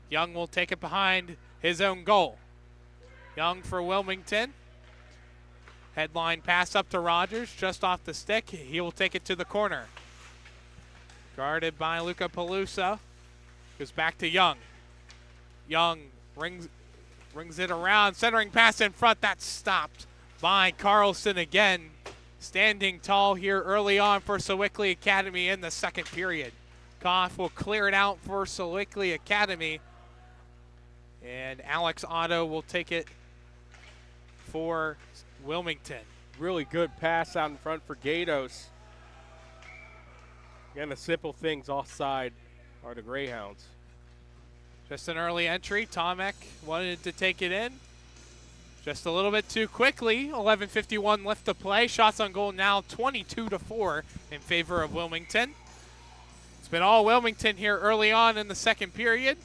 Young will take it behind his own goal. Young for Wilmington Headline pass up to Rogers, just off the stick. He will take it to the corner. Guarded by Luca Pelusa. Goes back to Young. Young rings it around. Centering pass in front. That's stopped by Carlson again. Standing tall here early on for Sewickley Academy in the second period. Koff will clear it out for Sewickley Academy. And Alex Otto will take it for Wilmington. Really good pass out in front for Gatos. Again, the simple things offside are the Greyhounds. Just an early entry. Tomek wanted to take it in. Just a little bit too quickly. 11:51 left to play. Shots on goal now 22-4 in favor of Wilmington. It's been all Wilmington here early on in the second period.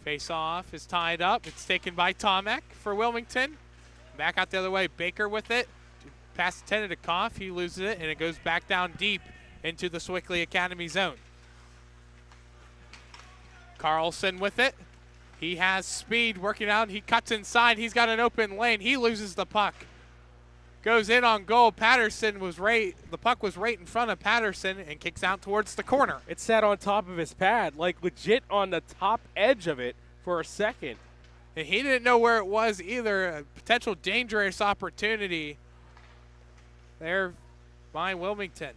Face-off is tied up. It's taken by Tomek for Wilmington. Back out the other way. Baker with it. Pass intended to Koff. He loses it, and it goes back down deep into the Sewickley Academy zone. Carlson with it. He has speed working out. He cuts inside. He's got an open lane. He loses the puck. Goes in on goal. Patterson was the puck was right in front of Patterson and kicks out towards the corner. It sat on top of his pad, like legit on the top edge of it for a second. And he didn't know where it was either. A potential dangerous opportunity there by Wilmington.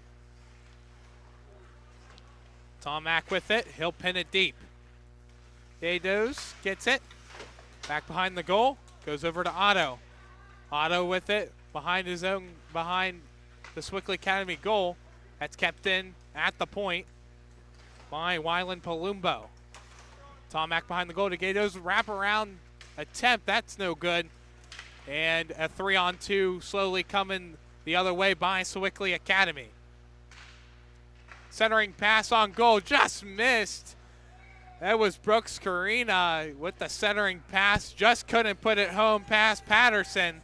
Tomek with it. He'll pin it deep. Gatos gets it. Back behind the goal. Goes over to Otto. Otto with it. Behind the Sewickley Academy goal. That's kept in at the point by Wyland Palumbo. Tomek behind the goal to Gatos. Wraparound attempt. That's no good. And a 3-on-2 slowly coming the other way by Sewickley Academy. Centering pass on goal. Just missed. That was Brooks Carina with the centering pass. Just couldn't put it home past Patterson.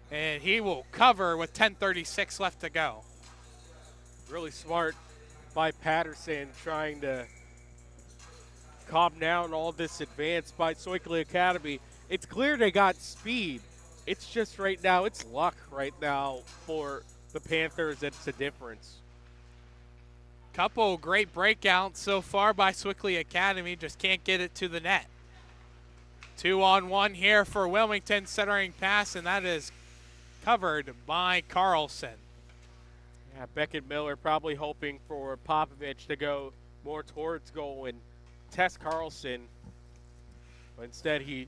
And he will cover with 10:36 left to go. Really smart by Patterson trying to calm down all this advance by Sewickley Academy. It's clear they got speed. It's just right now, it's luck right now for the Panthers. That's the difference. Couple great breakouts so far by Sewickley Academy. Just can't get it to the net. 2-on-1 here for Wilmington. Centering pass, and that is covered by Carlson. Yeah, Beckett Miller probably hoping for Popovich to go more towards goal and test Carlson. But instead, he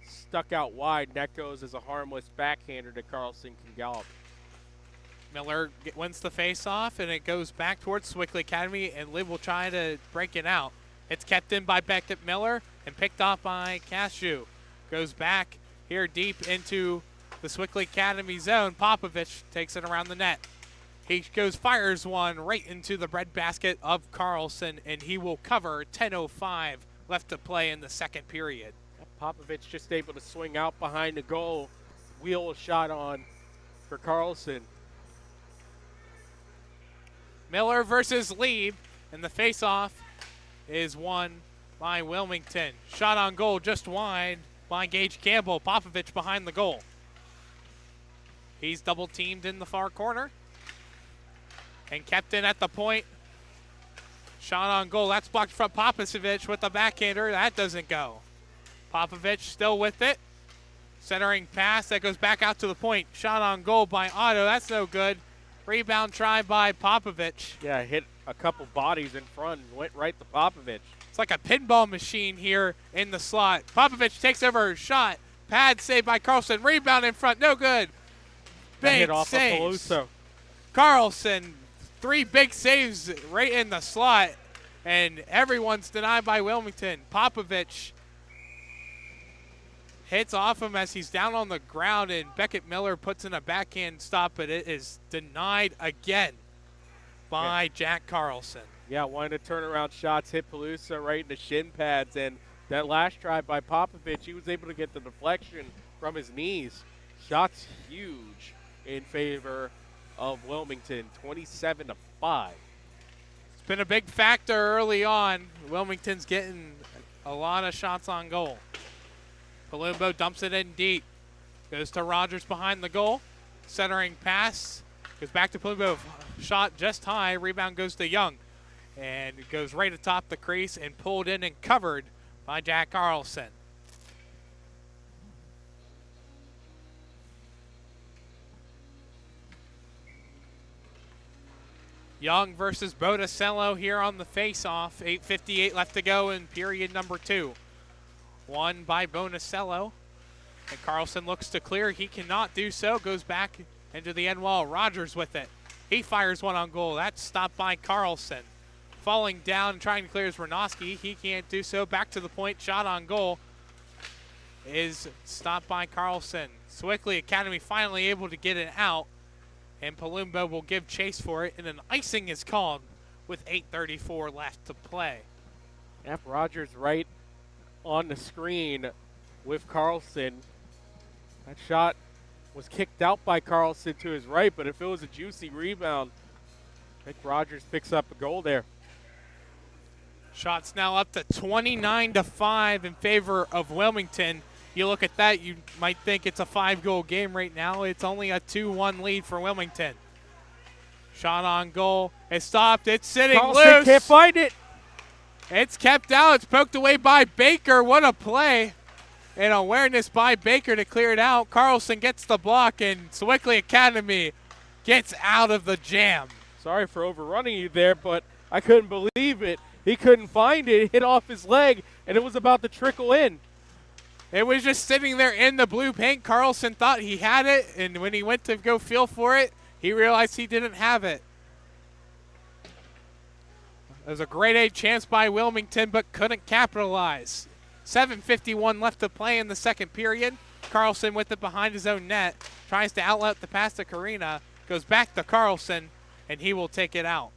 stuck out wide. And that goes as a harmless backhander that Carlson can gallop. Miller wins the face-off, and it goes back towards Sewickley Academy, and Liv will try to break it out. It's kept in by Beckett Miller and picked off by Cashew. Goes back here deep into the Sewickley Academy zone. Popovich takes it around the net. He fires one right into the breadbasket of Carlson, and he will cover. 10:05 left to play in the second period. Popovich just able to swing out behind the goal, wheel a shot on for Carlson. Miller versus Lieb, and the face-off is won by Wilmington. Shot on goal just wide by Gage Campbell. Popovich behind the goal. He's double-teamed in the far corner and kept in at the point. Shot on goal. That's blocked from Popovich with the backhander. That doesn't go. Popovich still with it. Centering pass that goes back out to the point. Shot on goal by Otto. That's no good. Rebound try by Popovich. Yeah, hit a couple bodies in front and went right to Popovich. It's like a pinball machine here in the slot. Popovich takes over his shot. Pad saved by Carlson. Rebound in front. No good. Big hit off saves. of Peluso. Carlson, 3 big saves right in the slot, and everyone's denied by Wilmington. Popovich hits off him as he's down on the ground, and Beckett Miller puts in a backhand stop, but it is denied again by Jack Carlson. Yeah, one of the turnaround shots hit Peluso right in the shin pads, and that last try by Popovich, he was able to get the deflection from his knees. Shots huge in favor of Wilmington, 27-5. It's been a big factor early on. Wilmington's getting a lot of shots on goal. Palumbo dumps it in deep. Goes to Rogers behind the goal. Centering pass. Goes back to Palumbo. Shot just high. Rebound goes to Young. And it goes right atop the crease and pulled in and covered by Jack Carlson. Young versus Botticello here on the face-off. 8:58 left to go in period number 2. Won by Botticello. And Carlson looks to clear. He cannot do so. Goes back into the end wall. Rogers with it. He fires one on goal. That's stopped by Carlson. Falling down and trying to clear is Renoski. He can't do so. Back to the point. Shot on goal is stopped by Carlson. Sewickley Academy finally able to get it out. And Palumbo will give chase for it. And an icing is called with 8:34 left to play. Yep, Rogers right on the screen with Carlson. That shot was kicked out by Carlson to his right, but if it was a juicy rebound, I think Rogers picks up a goal there. Shots now up to 29-5 in favor of Wilmington. You look at that, you might think it's a 5-goal game right now. It's only a 2-1 lead for Wilmington. Shot on goal. It's stopped. It's sitting Carlson loose. Can't find it. It's kept out. It's poked away by Baker. What a play. And awareness by Baker to clear it out. Carlson gets the block, and Sewickley Academy gets out of the jam. Sorry for overrunning you there, but I couldn't believe it. He couldn't find it. It hit off his leg, and it was about to trickle in. It was just sitting there in the blue paint. Carlson thought he had it, and when he went to go feel for it, he realized he didn't have it. It was a grade A chance by Wilmington, but couldn't capitalize. 7:51 left to play in the second period. Carlson with it behind his own net. Tries to outlet the pass to Karina. Goes back to Carlson, and he will take it out.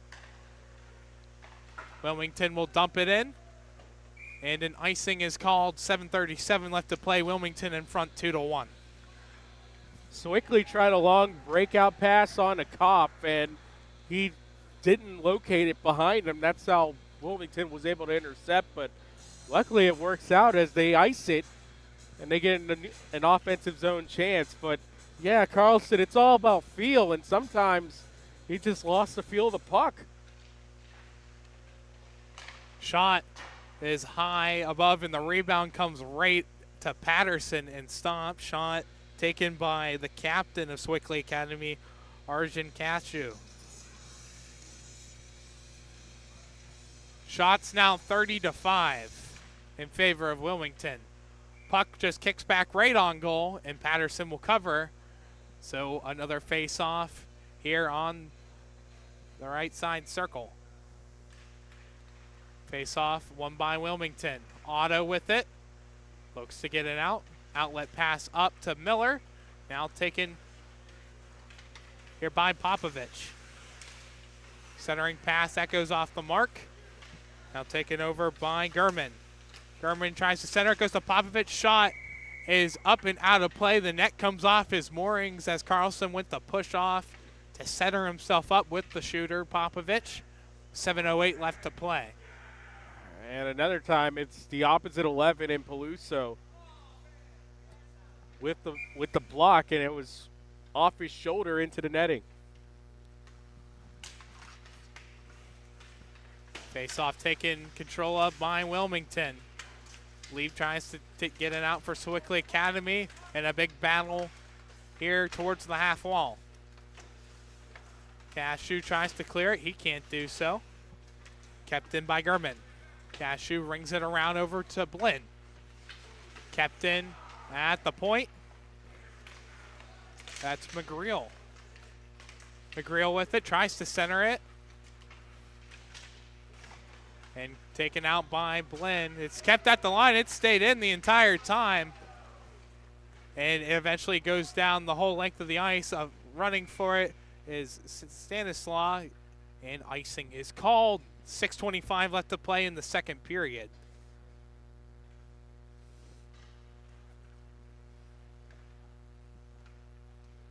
Wilmington will dump it in. And an icing is called. 7:37 left to play. Wilmington in front 2-1. Sewickley tried a long breakout pass on a Kopp, and he didn't locate it behind him. That's how Wilmington was able to intercept, but luckily it works out as they ice it, and they get an offensive zone chance. But, yeah, Carlson, it's all about feel, and sometimes he just lost the feel of the puck. Shot is high above, and the rebound comes right to Patterson and stop. Shot taken by the captain of Sewickley Academy, Arjun Cashew. Shots now 30-5 in favor of Wilmington. Puck just kicks back right on goal, and Patterson will cover. So another face-off here on the right side circle. Face-off won by Wilmington. Otto with it. Looks to get it out. Outlet pass up to Miller. Now taken here by Popovich. Centering pass, that goes off the mark. Now taken over by Gurman. Gurman tries to center, it goes to Popovich. Shot is up and out of play. The net comes off his moorings as Carlson went to push off to center himself up with the shooter, Popovich. 7:08 left to play. And another time, it's the opposite 11 in Peluso with the block, and it was off his shoulder into the netting. Face-off taken control of by Wilmington. Lee tries to get it out for Sewickley Academy, and a big battle here towards the half wall. Cashew tries to clear it. He can't do so. Kept in by Gurman. Cashew rings it around over to Blinn. Kept in at the point. That's McGreal. McGreal with it, tries to center it. And taken out by Blinn. It's kept at the line. It stayed in the entire time. And it eventually goes down the whole length of the ice. Running for it is Stanislaw. And icing is called. 6:25 left to play in the second period.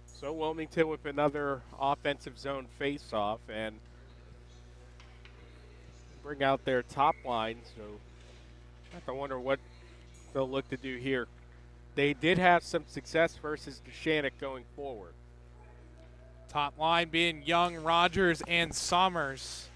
So Wilmington with another offensive zone face-off, and bring out their top line. So I have to wonder what they'll look to do here. they did have some success versus Shannick going forward. Top line being Young, Rogers, and Somers.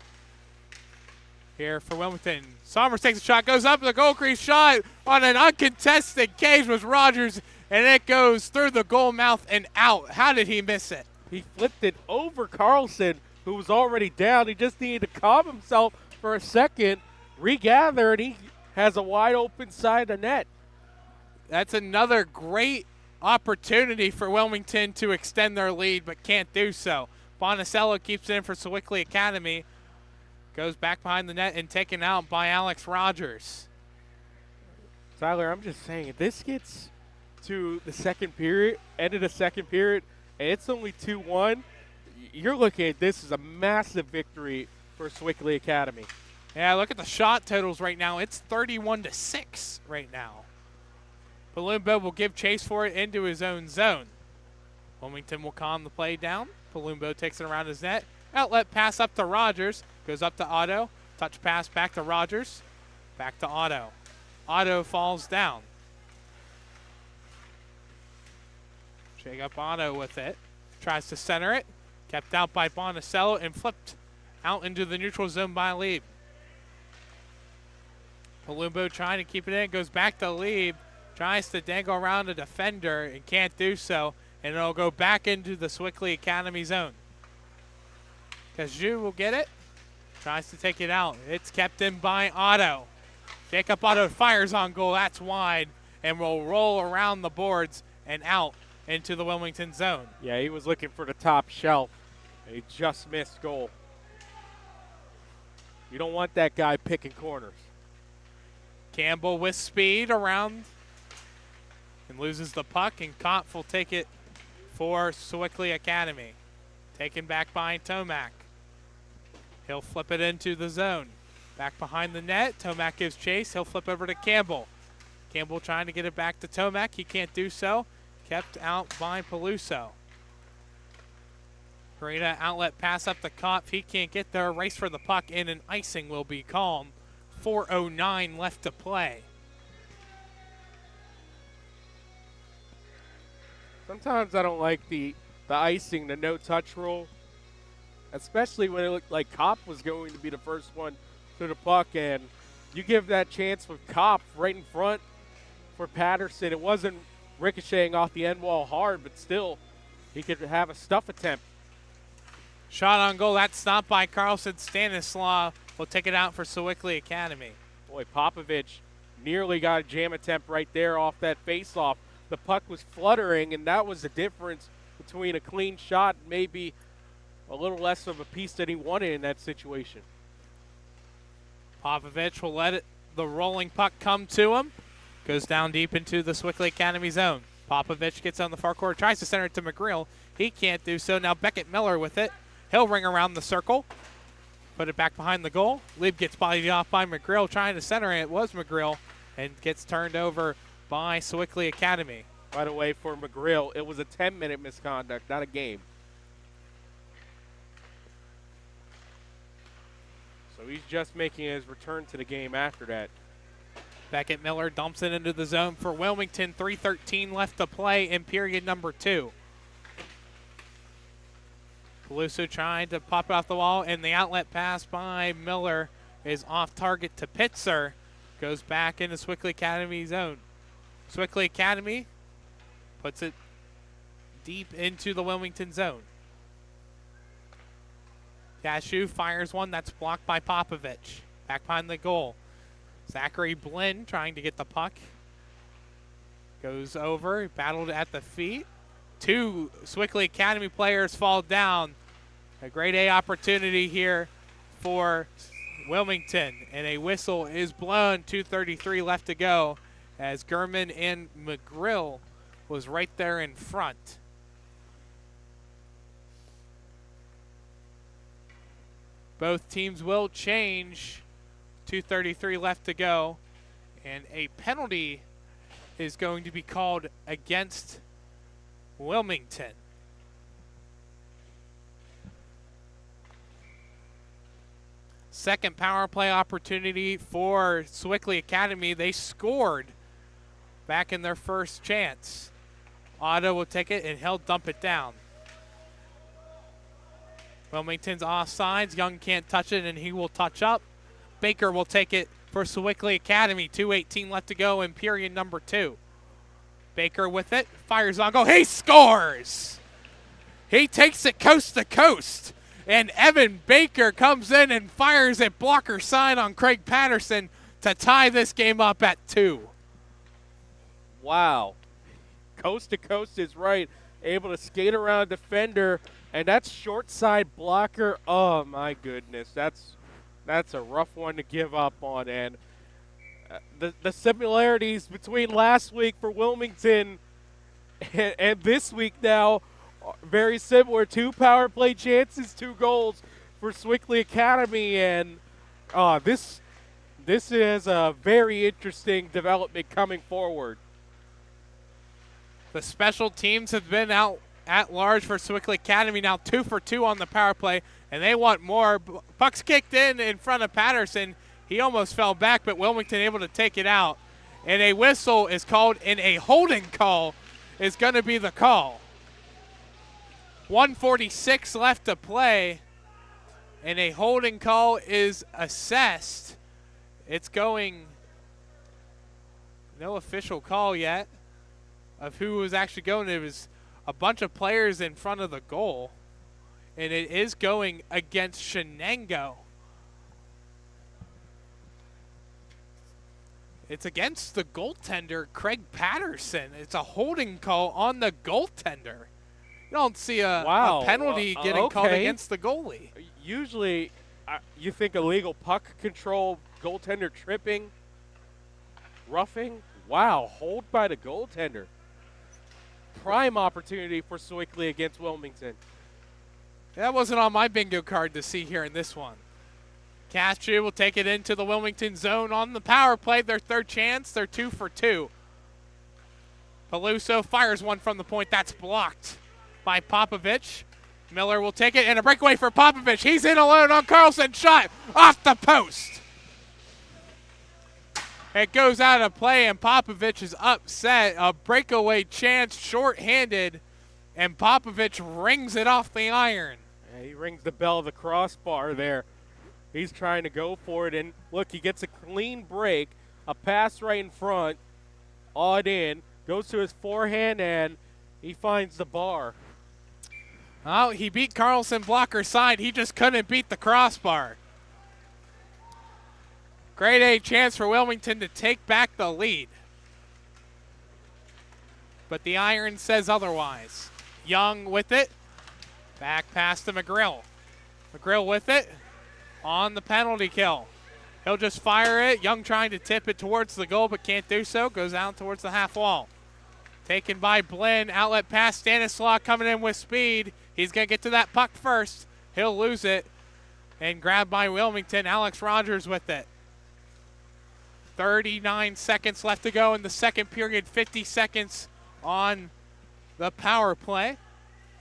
Here for Wilmington. Somers takes a shot, goes up the goal crease, shot on an uncontested cage with Rogers, and it goes through the goal mouth and out. How did he miss it? He flipped it over Carlson, who was already down. He just needed to calm himself for a second, regather, and he has a wide open side of the net. That's another great opportunity for Wilmington to extend their lead, but can't do so. Bonicello keeps it in for Sewickley Academy. Goes back behind the net and taken out by Alex Rogers. Tyler, I'm just saying, if this gets to the second period, end of the second period, and it's only 2-1, you're looking at this as a massive victory for Sewickley Academy. Yeah, look at the shot totals right now. It's 31-6 right now. Palumbo will give chase for it into his own zone. Wilmington will calm the play down. Palumbo takes it around his net. Outlet pass up to Rogers. Goes up to Otto. Touch pass back to Rogers. Back to Otto. Otto falls down. Shake up Otto with it. Tries to center it. Kept out by Bonicello and flipped out into the neutral zone by Lieb. Palumbo trying to keep it in. Goes back to Lieb. Tries to dangle around a defender and can't do so. And it'll go back into the Sewickley Academy zone. Kaju will get it. Tries to take it out. It's kept in by Otto. Jacob Otto fires on goal. That's wide and will roll around the boards and out into the Wilmington zone. Yeah, he was looking for the top shelf. And he just missed goal. You don't want that guy picking corners. Campbell with speed around and loses the puck, and Kopf will take it for Sewickley Academy. Taken back by Tomac. He'll flip it into the zone. Back behind the net. Tomac gives chase. He'll flip over to Campbell. Campbell trying to get it back to Tomac. He can't do so. Kept out by Peluso. Great outlet pass up to Kopf. He can't get there. Race for the puck, and an icing will be called. 4:09 left to play. Sometimes I don't like the icing, the no-touch rule, especially when it looked like Kopf was going to be the first one to the puck, and you give that chance with Kopf right in front for Patterson. It wasn't ricocheting off the end wall hard, but still, he could have a stuff attempt. Shot on goal. That's stopped by Carlson. Stanislaw will take it out for Sewickley Academy. Boy, Popovich nearly got a jam attempt right there off that face-off. The puck was fluttering, and that was the difference between a clean shot and maybe a little less of a piece that he wanted in that situation. Popovich will let the rolling puck come to him. Goes down deep into the Sewickley Academy zone. Popovich gets on the far corner, tries to center it to McGrill. He can't do so. Now Beckett Miller with it. He'll ring around the circle. Put it back behind the goal. Lieb gets bodied off by McGrill, trying to center it. It was McGrill, and gets turned over by Sewickley Academy. By the way, for McGrill, it was a 10-minute misconduct, not a game. So he's just making his return to the game after that. Beckett Miller dumps it into the zone for Wilmington. 3:13 left to play in period number 2. Peluso trying to pop it off the wall, and the outlet pass by Miller is off target to Pitzer. Goes back into Sewickley Academy zone. Sewickley Academy puts it deep into the Wilmington zone. Cashew fires one that's blocked by Popovich. Back behind the goal. Zachary Blinn trying to get the puck. Goes over, battled at the feet. 2 Sewickley Academy players fall down. A grade A opportunity here for Wilmington, and a whistle is blown. 2:33 left to go as Gurman and McGrill was right there in front. Both teams will change. 2:33 left to go, and a penalty is going to be called against Wilmington. Second power play opportunity for Sewickley Academy. They scored back in their first chance. Otto will take it, and he'll dump it down. Wilmington's offsides. Young can't touch it, and he will touch up. Baker will take it for Sewickley Academy. 2:18 left to go in period number 2. Baker with it, fires on goal. He scores! He takes it coast to coast. And Evan Baker comes in and fires a blocker sign on Craig Patterson to tie this game up at 2. Wow. Coast to coast is right. Able to skate around defender, and that's short side blocker. Oh, my goodness. That's a rough one to give up on. And the similarities between last week for Wilmington and this week now are very similar. 2 power play chances, 2 goals for Sewickley Academy. And this is a very interesting development coming forward. The special teams have been out at large for Sewickley Academy, now 2 for 2 on the power play, and they want more. Puck's kicked in front of Patterson. He almost fell back, but Wilmington able to take it out. And a whistle is called, and a holding call is going to be the call. 1:46 left to play, and a holding call is assessed. It's going, no official call yet of who was actually going. It was a bunch of players in front of the goal, and it is going against Shenango. It's against the goaltender, Craig Patterson. It's a holding call on the goaltender. You don't see a penalty getting called against the goalie. Usually, you think illegal puck control, goaltender tripping, roughing. Wow, hold by the goaltender. Prime opportunity for Sewickley against Wilmington. That wasn't on my bingo card to see here in this one. Castro will take it into the Wilmington zone on the power play. Their third chance. They're 2 for 2. Peluso fires one from the point. That's blocked by Popovich. Miller will take it, and a breakaway for Popovich. He's in alone on Carlson. Shot off the post. It goes out of play, and Popovich is upset. A breakaway chance, shorthanded, and Popovich rings it off the iron. Yeah, he rings the bell of the crossbar there. He's trying to go for it, and look, he gets a clean break, a pass right in front, odd in, goes to his forehand, and he finds the bar. Oh, he beat Carlson blocker side. He just couldn't beat the crossbar. Grade A chance for Wilmington to take back the lead. But the iron says otherwise. Young with it. Back pass to McGrill. McGrill with it. On the penalty kill. He'll just fire it. Young trying to tip it towards the goal, but can't do so. Goes out towards the half wall. Taken by Blinn. Outlet pass. Stanislaw coming in with speed. He's going to get to that puck first. He'll lose it. And grabbed by Wilmington. Alex Rogers with it. 39 seconds left to go in the second period. 50 seconds on the power play.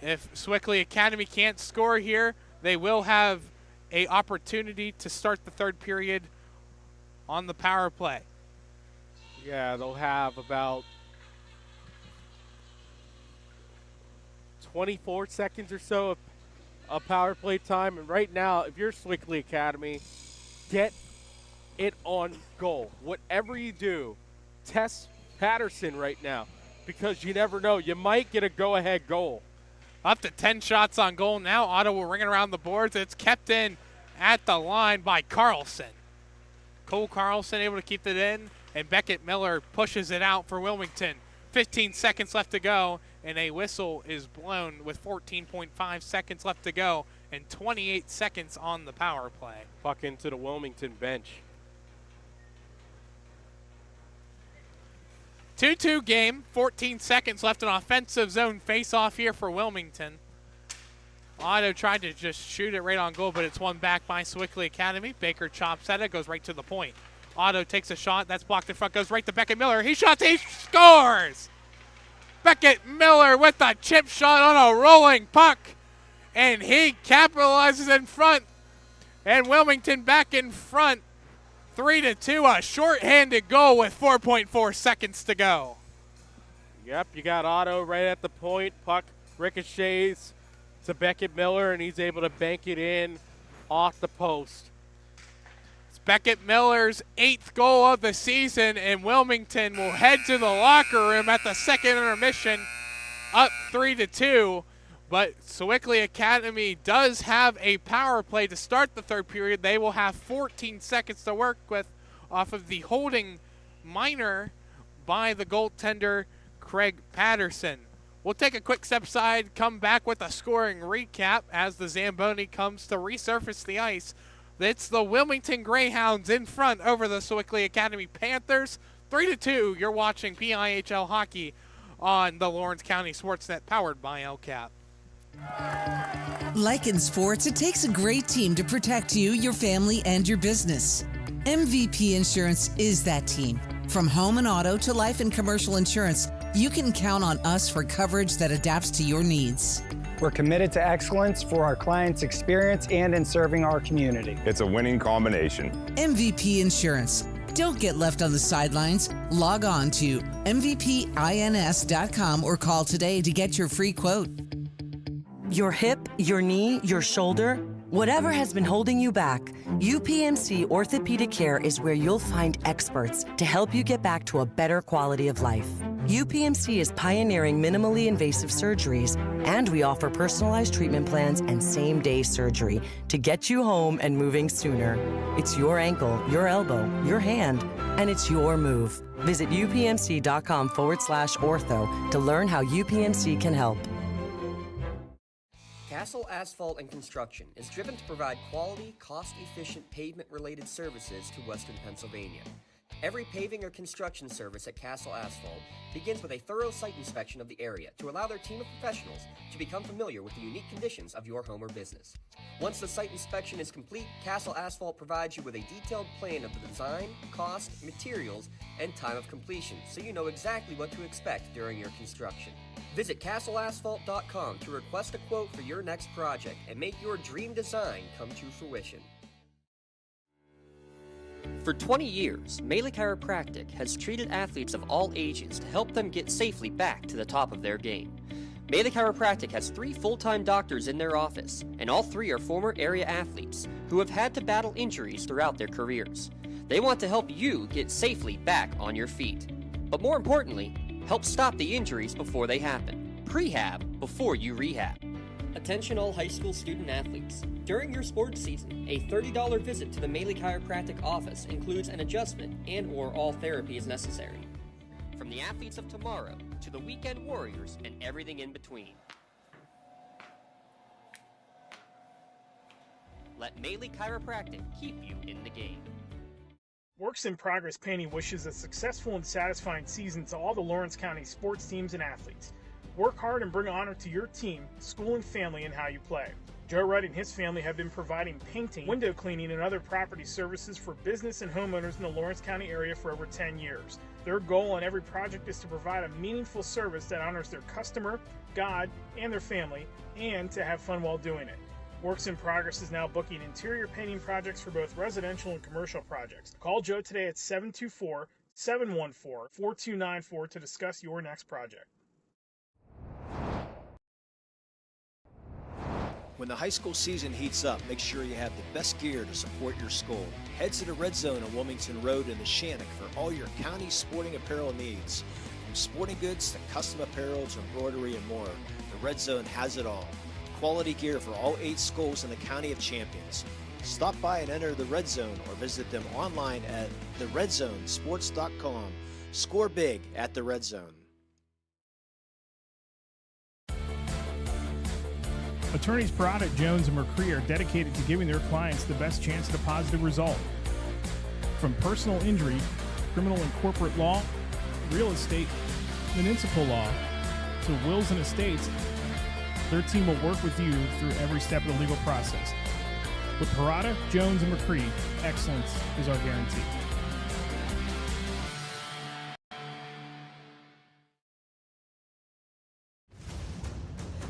If Sewickley Academy can't score here, they will have an opportunity to start the third period on the power play. Yeah, they'll have about 24 seconds or so of power play time. And right now, if you're Sewickley Academy, get it on goal. Whatever you do, test Patterson right now, because you never know. You might get a go-ahead goal. Up to 10 shots on goal now. Ottawa ringing around the boards. It's kept in at the line by Carlson. Cole Carlson able to keep it in, and Beckett Miller pushes it out for Wilmington. 15 seconds left to go, and a whistle is blown with 14.5 seconds left to go and 28 seconds on the power play. Puck into the Wilmington bench. 2-2 game, 14 seconds left, an offensive zone face-off here for Wilmington. Otto tried to just shoot it right on goal, but it's won back by Sewickley Academy. Baker chops at it, goes right to the point. Otto takes a shot, that's blocked in front, goes right to Beckett Miller. He shots, he scores! Beckett Miller with a chip shot on a rolling puck, and he capitalizes in front, and Wilmington back in front. 3-2, a shorthanded goal with 4.4 seconds to go. Yep, you got Otto right at the point. Puck ricochets to Beckett Miller, and he's able to bank it in off the post. It's Beckett Miller's 8th goal of the season, and Wilmington will head to the locker room at the second intermission, up 3-2. But Sewickley Academy does have a power play to start the third period. They will have 14 seconds to work with off of the holding minor by the goaltender, Craig Patterson. We'll take a quick step aside, come back with a scoring recap as the Zamboni comes to resurface the ice. It's the Wilmington Greyhounds in front over the Sewickley Academy Panthers. 3-2, you're watching PIHL hockey on the Lawrence County SportsNet, powered by LCAP. Like in sports, it takes a great team to protect you, your family, and your business. MVP Insurance is that team. From home and auto to life and commercial insurance, you can count on us for coverage that adapts to your needs. We're committed to excellence for our clients' experience and in serving our community. It's a winning combination. MVP Insurance. Don't get left on the sidelines. Log on to mvpins.com or call today to get your free quote. Your hip, your knee, your shoulder, whatever has been holding you back, UPMC Orthopedic Care is where you'll find experts to help you get back to a better quality of life. UPMC is pioneering minimally invasive surgeries, and we offer personalized treatment plans and same-day surgery to get you home and moving sooner. It's your ankle, your elbow, your hand, and it's your move. Visit upmc.com/ortho to learn how UPMC can help. Castle Asphalt and Construction is driven to provide quality, cost-efficient pavement-related services to Western Pennsylvania. Every paving or construction service at Castle Asphalt begins with a thorough site inspection of the area to allow their team of professionals to become familiar with the unique conditions of your home or business. Once the site inspection is complete, Castle Asphalt provides you with a detailed plan of the design, cost, materials, and time of completion, so you know exactly what to expect during your construction. Visit castleasphalt.com to request a quote for your next project and make your dream design come to fruition. For 20 years, Melee Chiropractic has treated athletes of all ages to help them get safely back to the top of their game. Melee Chiropractic has 3 full-time doctors in their office, and all 3 are former area athletes who have had to battle injuries throughout their careers. They want to help you get safely back on your feet. But more importantly, help stop the injuries before they happen. Prehab before you rehab. Attention all high school student athletes. During your sports season, a $30 visit to the Melee Chiropractic office includes an adjustment and/or all therapy is necessary. From the athletes of tomorrow to the weekend warriors and everything in between. Let Melee Chiropractic keep you in the game. Works in Progress Painting wishes a successful and satisfying season to all the Lawrence County sports teams and athletes. Work hard and bring honor to your team, school, and family in how you play. Joe Wright and his family have been providing painting, window cleaning, and other property services for business and homeowners in the Lawrence County area for over 10 years. Their goal on every project is to provide a meaningful service that honors their customer, God, and their family, and to have fun while doing it. Works in Progress is now booking interior painting projects for both residential and commercial projects. Call Joe today at 724-714-4294 to discuss your next project. When the high school season heats up, make sure you have the best gear to support your school. Head to the Red Zone on Wilmington Road in the Shannock for all your county sporting apparel needs. From sporting goods to custom apparel to embroidery and more, the Red Zone has it all. Quality gear for all 8 schools in the County of Champions. Stop by and enter the Red Zone or visit them online at theredzonesports.com. Score big at the Red Zone. Attorneys Parada, Jones, and McCree are dedicated to giving their clients the best chance at a positive result. From personal injury, criminal and corporate law, real estate, municipal law, to wills and estates, their team will work with you through every step of the legal process. With Parada, Jones, and McCree, excellence is our guarantee.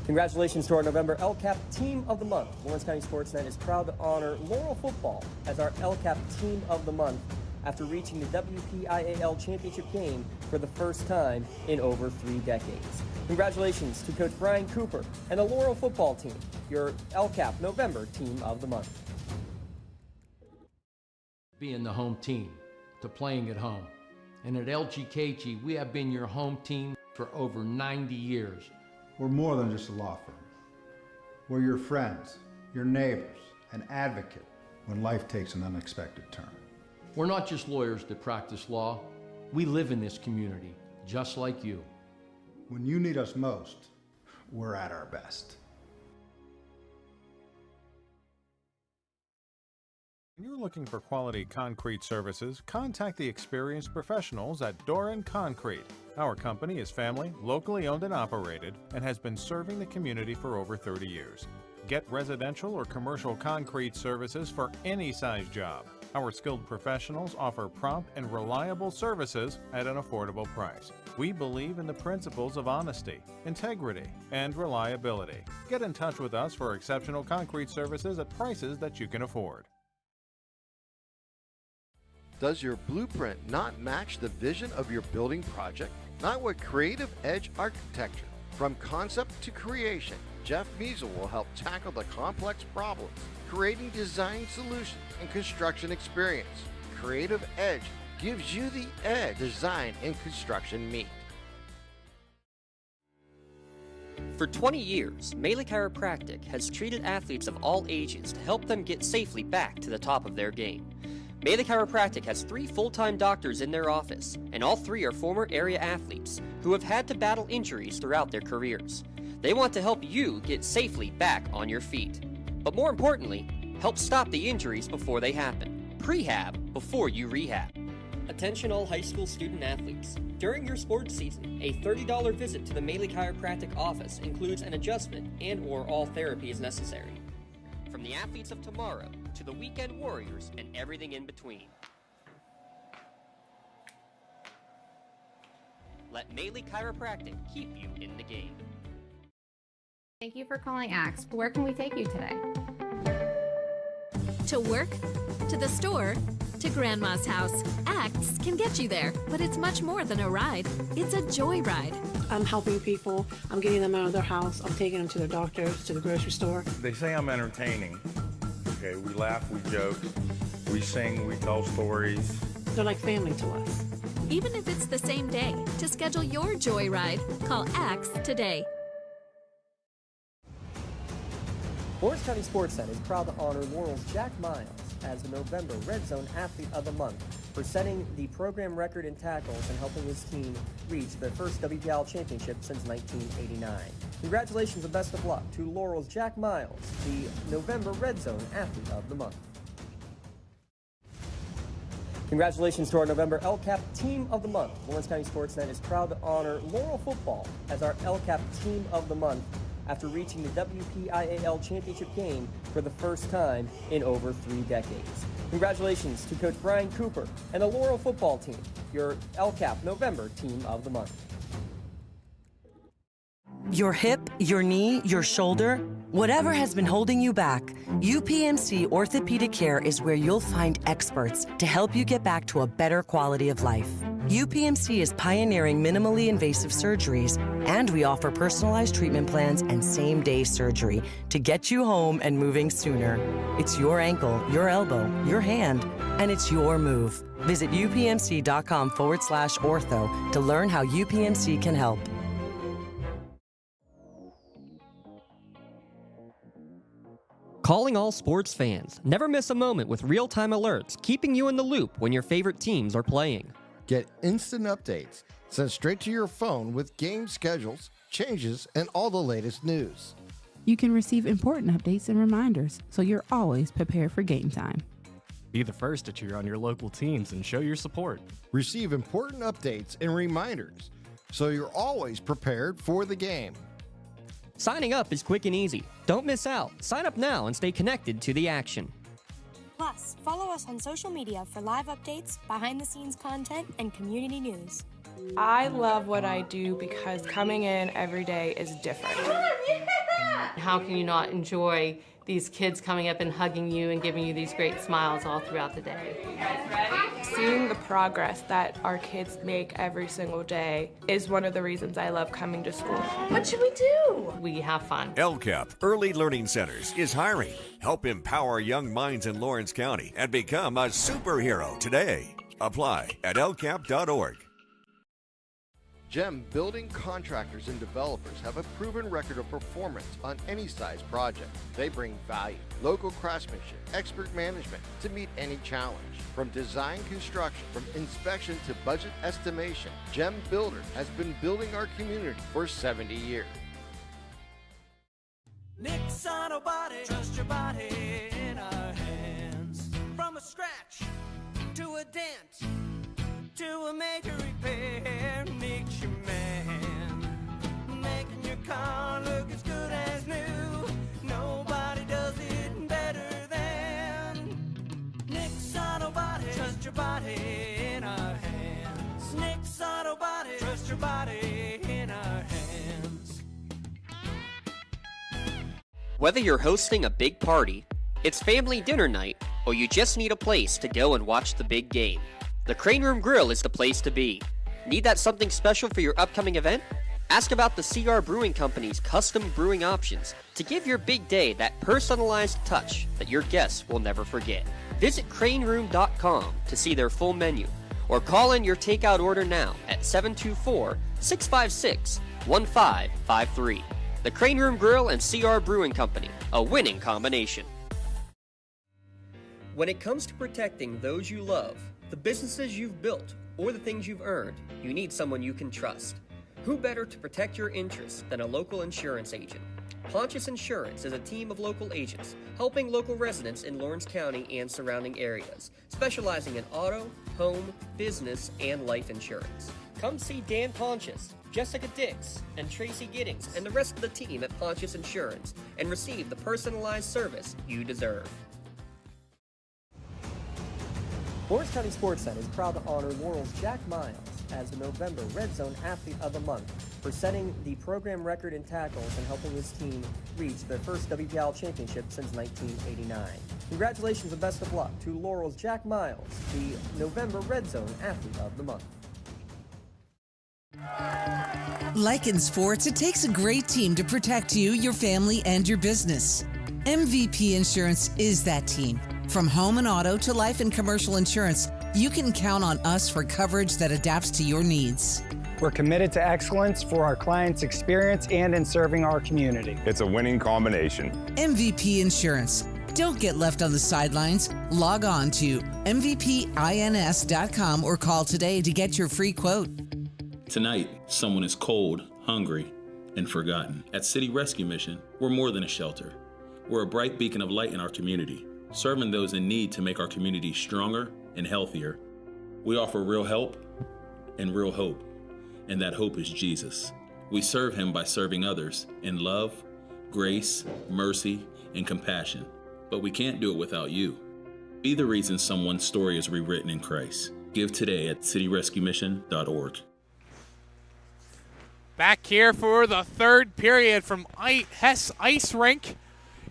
Congratulations to our November LCAP Team of the Month. Lawrence County SportsNet is proud to honor Laurel Football as our LCAP Team of the Month. after reaching the WPIHL Championship game for the first time in over 3 decades. Congratulations to Coach Brian Cooper and the Laurel football team, your LCAP November Team of the Month. Being the home team, to playing at home. And at LGKG, we have been your home team for over 90 years. We're more than just a law firm. We're your friends, your neighbors, an advocate when life takes an unexpected turn. We're not just lawyers that practice law. We live in this community, just like you. When you need us most, we're at our best. When you're looking for quality concrete services, contact the experienced professionals at Doran Concrete. Our company is family, locally owned and operated, and has been serving the community for over 30 years. Get residential or commercial concrete services for any size job. Our skilled professionals offer prompt and reliable services at an affordable price. We believe in the principles of honesty, integrity, and reliability. Get in touch with us for exceptional concrete services at prices that you can afford. Does your blueprint not match the vision of your building project? Not with Creative Edge Architecture. From concept to creation, Jeff Measel will help tackle the complex problems, creating design solutions and construction experience. Creative Edge gives you the edge design and construction meet. For 20 years, Melee Chiropractic has treated athletes of all ages to help them get safely back to the top of their game. Melee Chiropractic has 3 full-time doctors in their office, and all 3 are former area athletes who have had to battle injuries throughout their careers. They want to help you get safely back on your feet. But more importantly, help stop the injuries before they happen. Prehab before you rehab. Attention all high school student athletes. During your sports season, a $30 visit to the Melee Chiropractic office includes an adjustment and/or all therapy is necessary. From the athletes of tomorrow to the weekend warriors and everything in between. Let Melee Chiropractic keep you in the game. Thank you for calling Axe. Where can we take you today? To work, to the store, to Grandma's house. Axe can get you there, but it's much more than a ride. It's a joyride. I'm helping people. I'm getting them out of their house. I'm taking them to their doctors, to the grocery store. They say I'm entertaining. Okay, we laugh, we joke, we sing, we tell stories. They're like family to us. Even if it's the same day, to schedule your joyride, call Axe today. Lawrence County SportsNet is proud to honor Laurel's Jack Miles as the November Red Zone Athlete of the Month for setting the program record in tackles and helping his team reach the first WPIHL championship since 1989. Congratulations and best of luck to Laurel's Jack Miles, the November Red Zone Athlete of the Month. Congratulations to our November LCAP Team of the Month. Lawrence County SportsNet is proud to honor Laurel Football as our LCAP Team of the Month after reaching the WPIHL Championship game for the first time in over 3 decades. Congratulations to Coach Brian Cooper and the Laurel football team, your LCAP November Team of the Month. Your hip, your knee, your shoulder, whatever has been holding you back, UPMC Orthopedic Care is where you'll find experts to help you get back to a better quality of life. UPMC is pioneering minimally invasive surgeries, and we offer personalized treatment plans and same-day surgery to get you home and moving sooner. It's your ankle, your elbow, your hand, and it's your move. Visit upmc.com/ortho to learn how UPMC can help. Calling all sports fans. Never miss a moment with real-time alerts, keeping you in the loop when your favorite teams are playing. Get instant updates sent straight to your phone with game schedules, changes, and all the latest news. You can receive important updates and reminders, so you're always prepared for game time. Be the first to cheer on your local teams and show your support. Receive important updates and reminders, so you're always prepared for the game. Signing up is quick and easy. Don't miss out. Sign up now and stay connected to the action. Plus, follow us on social media for live updates, behind-the-scenes content, and community news. I love what I do because coming in every day is different. How can you not enjoy these kids coming up and hugging you and giving you these great smiles all throughout the day? Seeing the progress that our kids make every single day is one of the reasons I love coming to school. What should we do? We have fun. LCAP Early Learning Centers is hiring. Help empower young minds in Lawrence County and become a superhero today. Apply at lcap.org. GEM building contractors and developers have a proven record of performance on any size project. They bring value, local craftsmanship, expert management to meet any challenge. From design construction, from inspection to budget estimation, GEM Builders has been building our community for 70 years. Nick's Auto Body, trust your body in our hands. From a scratch to a dent to a major repair, Nick's your man. Making your car look as good as new. Nobody does it better than Nick's Auto Body. Trust your body in our hands. Nick's Auto Body. Trust your body in our hands. Whether you're hosting a big party, it's family dinner night, or you just need a place to go and watch the big game, the Crane Room Grill is the place to be. Need that something special for your upcoming event? Ask about the CR Brewing Company's custom brewing options to give your big day that personalized touch that your guests will never forget. Visit craneroom.com to see their full menu, or call in your takeout order now at 724-656-1553. The Crane Room Grill and CR Brewing Company, a winning combination. When it comes to protecting those you love, the businesses you've built, or the things you've earned, you need someone you can trust. Who better to protect your interests than a local insurance agent? Pontius Insurance is a team of local agents helping local residents in Lawrence County and surrounding areas, specializing in auto, home, business, and life insurance. Come see Dan Pontius, Jessica Dix, and Tracy Giddings, and the rest of the team at Pontius Insurance, and receive the personalized service you deserve. Lawrence County SportsNet is proud to honor Laurel's Jack Miles as the November Red Zone Athlete of the Month for setting the program record in tackles and helping his team reach their first WPIHL championship since 1989. Congratulations and best of luck to Laurel's Jack Miles, the November Red Zone Athlete of the Month. Like in sports, it takes a great team to protect you, your family, and your business. MVP Insurance is that team. From home and auto to life and commercial insurance, you can count on us for coverage that adapts to your needs. We're committed to excellence for our clients' experience and in serving our community. It's a winning combination. MVP Insurance. Don't get left on the sidelines. Log on to mvpins.com or call today to get your free quote. Tonight, someone is cold, hungry, and forgotten. At City Rescue Mission, we're more than a shelter. We're a bright beacon of light in our community, serving those in need to make our community stronger and healthier. We offer real help and real hope, and that hope is Jesus. We serve him by serving others in love, grace, mercy, and compassion. But we can't do it without you. Be the reason someone's story is rewritten in Christ. Give today at cityrescuemission.org. Back here for the third period from Hess Ice Rink.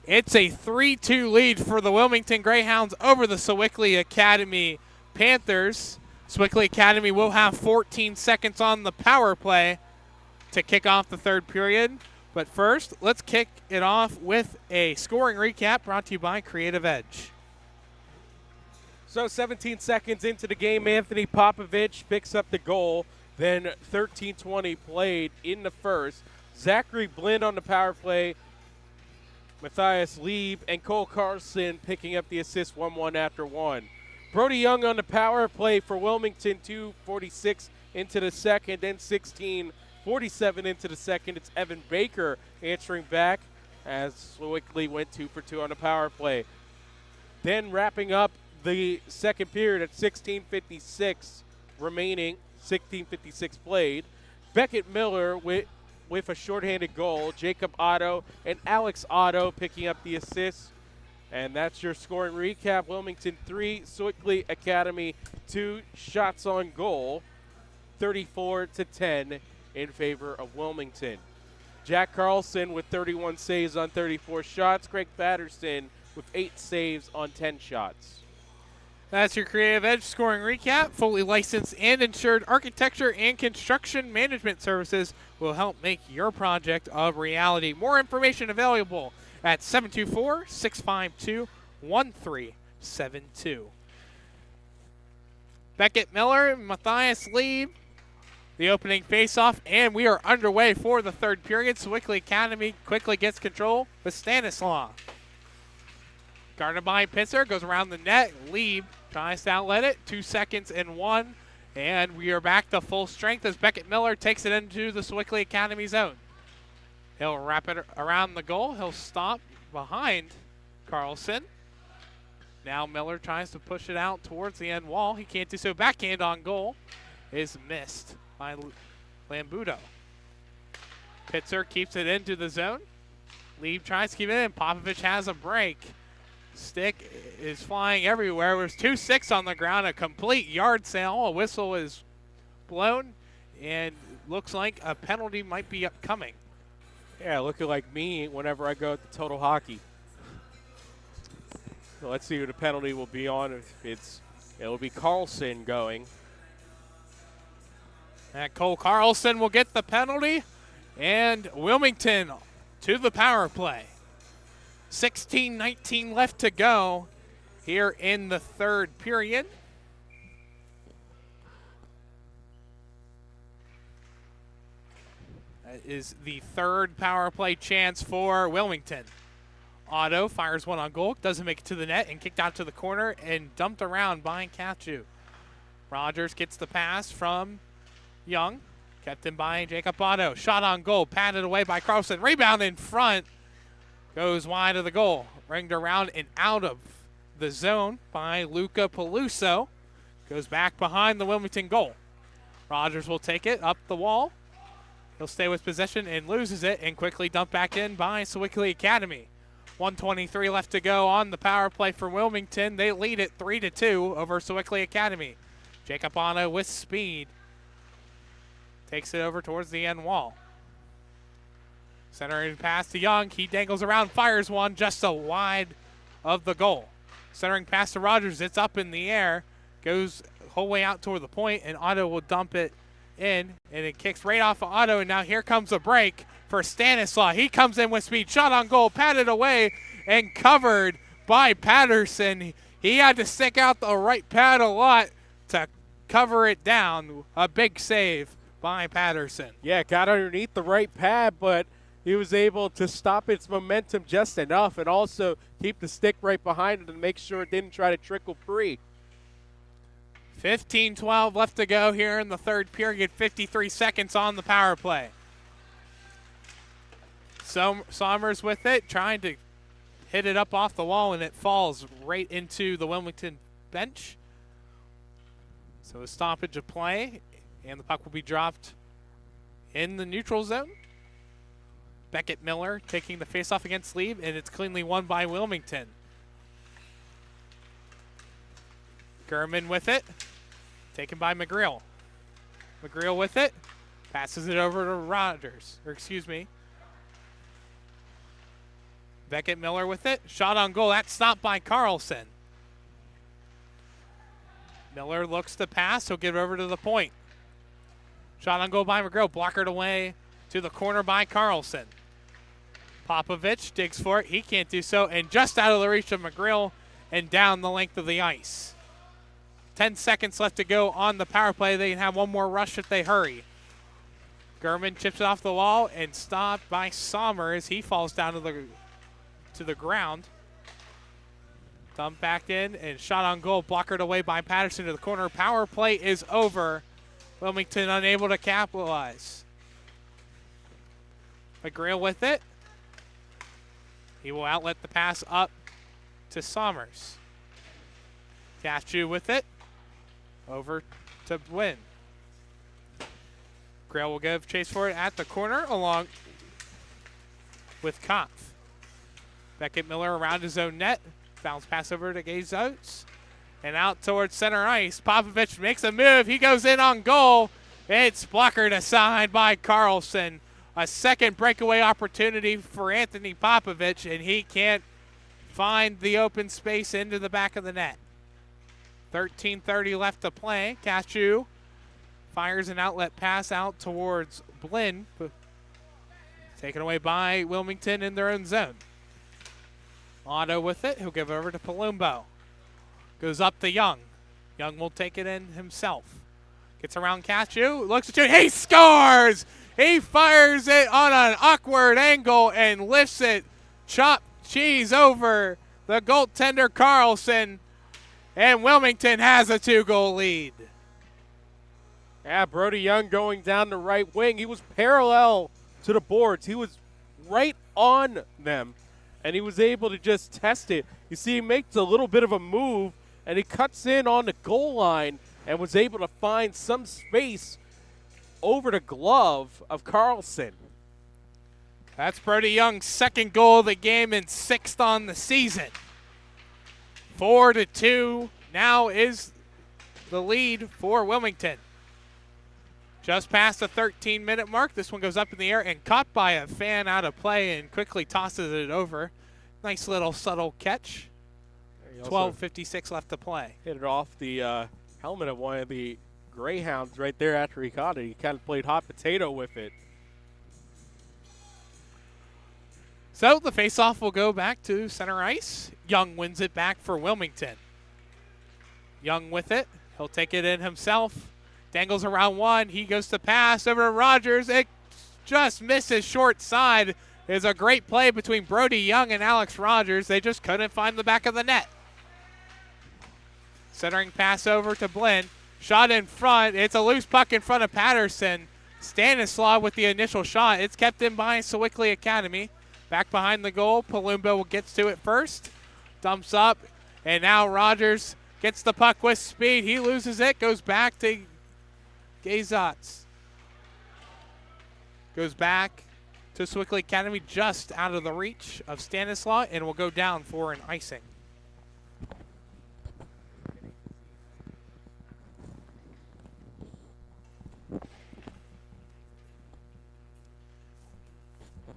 It's a 3-2 lead for the Wilmington Greyhounds over the Sewickley Academy Panthers. Sewickley Academy will have 14 seconds on the power play to kick off the third period. But first, let's kick it off with a scoring recap brought to you by Creative Edge. So 17 seconds into the game, Anthony Popovich picks up the goal. Then 13:20 played in the first. Zachary Blind on the power play. Matthias Lieb and Cole Carlson picking up the assist 1-1 after one. Brody Young on the power play for Wilmington, 2:46 into the second, then 16:47 into the second. It's Evan Baker answering back as Sewickley went 2 for 2 on the power play. Then wrapping up the second period at 16:56 remaining, 16:56 played. Beckett Miller with a shorthanded goal. Jacob Otto and Alex Otto picking up the assists. And that's your scoring recap. Wilmington 3, Sewickley Academy 2, shots on goal. 34-10 in favor of Wilmington. Jack Carlson with 31 saves on 34 shots. Craig Patterson with 8 saves on 10 shots. That's your Creative Edge scoring recap. Fully licensed and insured architecture and construction management services will help make your project a reality. More information available at 724-652-1372. Beckett Miller, Matthias Lieb, the opening faceoff, and we are underway for the third period. Sewickley Academy quickly gets control with Stanislaw. Guarded by Pitzer, goes around the net. Lieb tries to outlet it. 2 seconds and 1. And we are back to full strength as Beckett Miller takes it into the Sewickley Academy zone. He'll wrap it around the goal. He'll stop behind Carlson. Now Miller tries to push it out towards the end wall. He can't do so. Backhand on goal is missed by Lambuto. Pitzer keeps it into the zone. Lieb tries to keep it in. Popovich has a break. Stick is flying everywhere. There's 2-6 on the ground, a complete yard sale. A whistle is blown, and looks like a penalty might be upcoming. Yeah, looking like me whenever I go to Total Hockey. So let's see who the penalty will be on. It'll be Carlson going. And Cole Carlson will get the penalty, and Wilmington to the power play. 16-19 left to go here in the third period. That is the third power play chance for Wilmington. Otto fires one on goal, doesn't make it to the net, and kicked out to the corner and dumped around by Kachu. Rogers gets the pass from Young, kept in by Jacob Otto. Shot on goal, patted away by Carlson. Rebound in front. Goes wide of the goal. Ringed around and out of the zone by Luca Peluso. Goes back behind the Wilmington goal. Rogers will take it up the wall. He'll stay with possession and loses it and quickly dumped back in by Sewickley Academy. 1:23 left to go on the power play for Wilmington. They lead it 3-2 over Sewickley Academy. Jacob Otto with speed. Takes it over towards the end wall. Centering pass to Young. He dangles around, fires one just a wide of the goal. Centering pass to Rogers. It's up in the air. Goes whole way out toward the point, and Otto will dump it in, and it kicks right off of Otto, and now here comes a break for Stanislaw. He comes in with speed. Shot on goal, patted away, and covered by Patterson. He had to stick out the right pad a lot to cover it down. A big save by Patterson. Yeah, got underneath the right pad, but he was able to stop its momentum just enough and also keep the stick right behind it and make sure it didn't try to trickle free. 15-12 left to go here in the third period. 53 seconds on the power play. Sommers with it, trying to hit it up off the wall, and it falls right into the Wilmington bench. So a stoppage of play, and the puck will be dropped in the neutral zone. Beckett Miller taking the faceoff against Lieb, and it's cleanly won by Wilmington. Gurman with it, taken by McGreal. McGreal with it, passes it over to Rogers, Beckett Miller with it, shot on goal, that's stopped by Carlson. Miller looks to pass, he'll give it over to the point. Shot on goal by McGreal, blockered away to the corner by Carlson. Popovich digs for it, he can't do so, and just out of the reach of McGreal and down the length of the ice. 10 seconds left to go on the power play. They can have one more rush if they hurry. Gurman chips it off the wall and stopped by Sommers. He falls down to the ground. Dumped back in and shot on goal, blockered away by Patterson to the corner. Power play is over. Wilmington unable to capitalize. McGreal with it. He will outlet the pass up to Sommers. Kachu with it. Over to Wynn. Grail will give chase for it at the corner along with Kopf. Beckett Miller around his own net. Bounce pass over to Gaze Oates. And out towards center ice. Popovich makes a move. He goes in on goal. It's blockered aside by Carlson. A second breakaway opportunity for Anthony Popovich, and he can't find the open space into the back of the net. 13:30 left to play. Cashew fires an outlet pass out towards Blinn. Taken away by Wilmington in their own zone. Otto with it. He'll give it over to Palumbo. Goes up to Young. Young will take it in himself. Gets around Cashew. Looks at you. He scores! He fires it on an awkward angle and lifts it. Chopped cheese over the goaltender Carlson. And Wilmington has a 2-goal lead. Yeah, Brody Young going down the right wing. He was parallel to the boards. He was right on them, and he was able to just test it. You see, he makes a little bit of a move, and he cuts in on the goal line and was able to find some space over the glove of Carlson. That's Brody Young's second goal of the game and 6th on the season. 4-2 now is the lead for Wilmington. Just past the 13-minute mark. This one goes up in the air and caught by a fan out of play and quickly tosses it over. Nice little subtle catch. 12:56 left to play. Hit it off the helmet of one of the Greyhounds right there after he caught it. He kind of played hot potato with it. So the faceoff will go back to center ice. Young wins it back for Wilmington. Young with it. He'll take it in himself. Dangles around one. He goes to pass over to Rogers. It just misses short side. It's a great play between Brody Young and Alex Rogers. They just couldn't find the back of the net. Centering pass over to Blinn. Shot in front. It's a loose puck in front of Patterson. Stanislaw with the initial shot. It's kept in by Sewickley Academy. Back behind the goal. Palumbo gets to it first. Dumps up. And now Rogers gets the puck with speed. He loses it. Goes back to Gazatz. Goes back to Sewickley Academy just out of the reach of Stanislaw and will go down for an icing.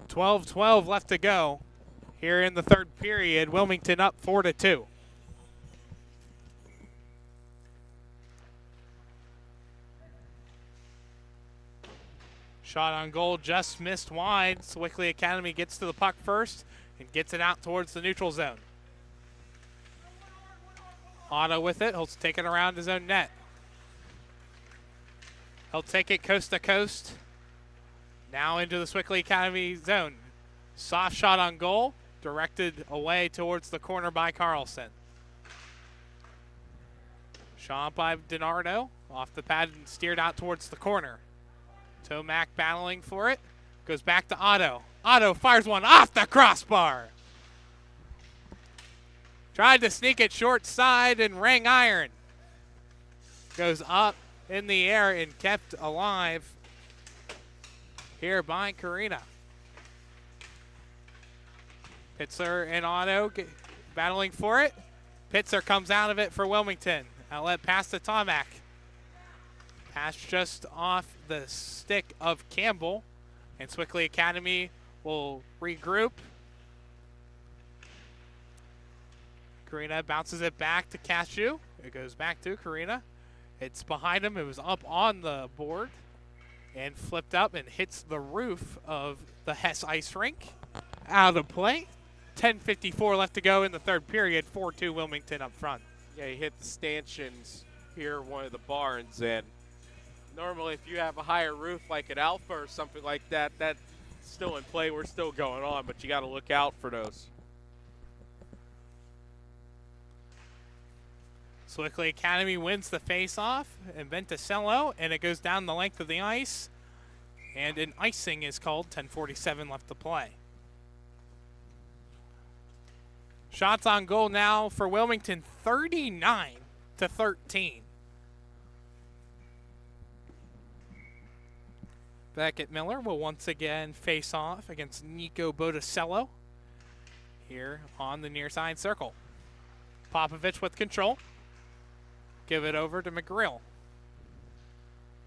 .12 left to go here in the third period. Wilmington up 4-2. Shot on goal just missed wide. Sewickley Academy gets to the puck first and gets it out towards the neutral zone. Otto with it. He'll take it around his own net. He'll take it coast to coast. Now into the Sewickley Academy zone. Soft shot on goal, directed away towards the corner by Carlson. Shot by DiNardo, off the pad and steered out towards the corner. Tomac battling for it, goes back to Otto. Otto fires one off the crossbar. Tried to sneak it short side and rang iron. Goes up in the air and kept alive here by Karina. Pitzler and Otto battling for it. Pitzler comes out of it for Wilmington. Outlet pass to Tomac. Pass just off the stick of Campbell. And Sewickley Academy will regroup. Karina bounces it back to Cashew. It goes back to Karina. It's behind him. It was up on the board and flipped up and hits the roof of the Hess ice rink. Out of play. 10:54 left to go in the third period. 4-2 Wilmington up front. Yeah, he hit the stanchions here, one of the barns, and normally if you have a higher roof like at Alpha or something like that, that's still in play. We're still going on, but you got to look out for those. Sewickley Academy wins the face-off, and Venticello, and it goes down the length of the ice, and an icing is called. 10:47 left to play. Shots on goal now for Wilmington, 39-13. Beckett Miller will once again face off against Nico Botticello here on the near side circle. Popovich with control. Give it over to McGrill.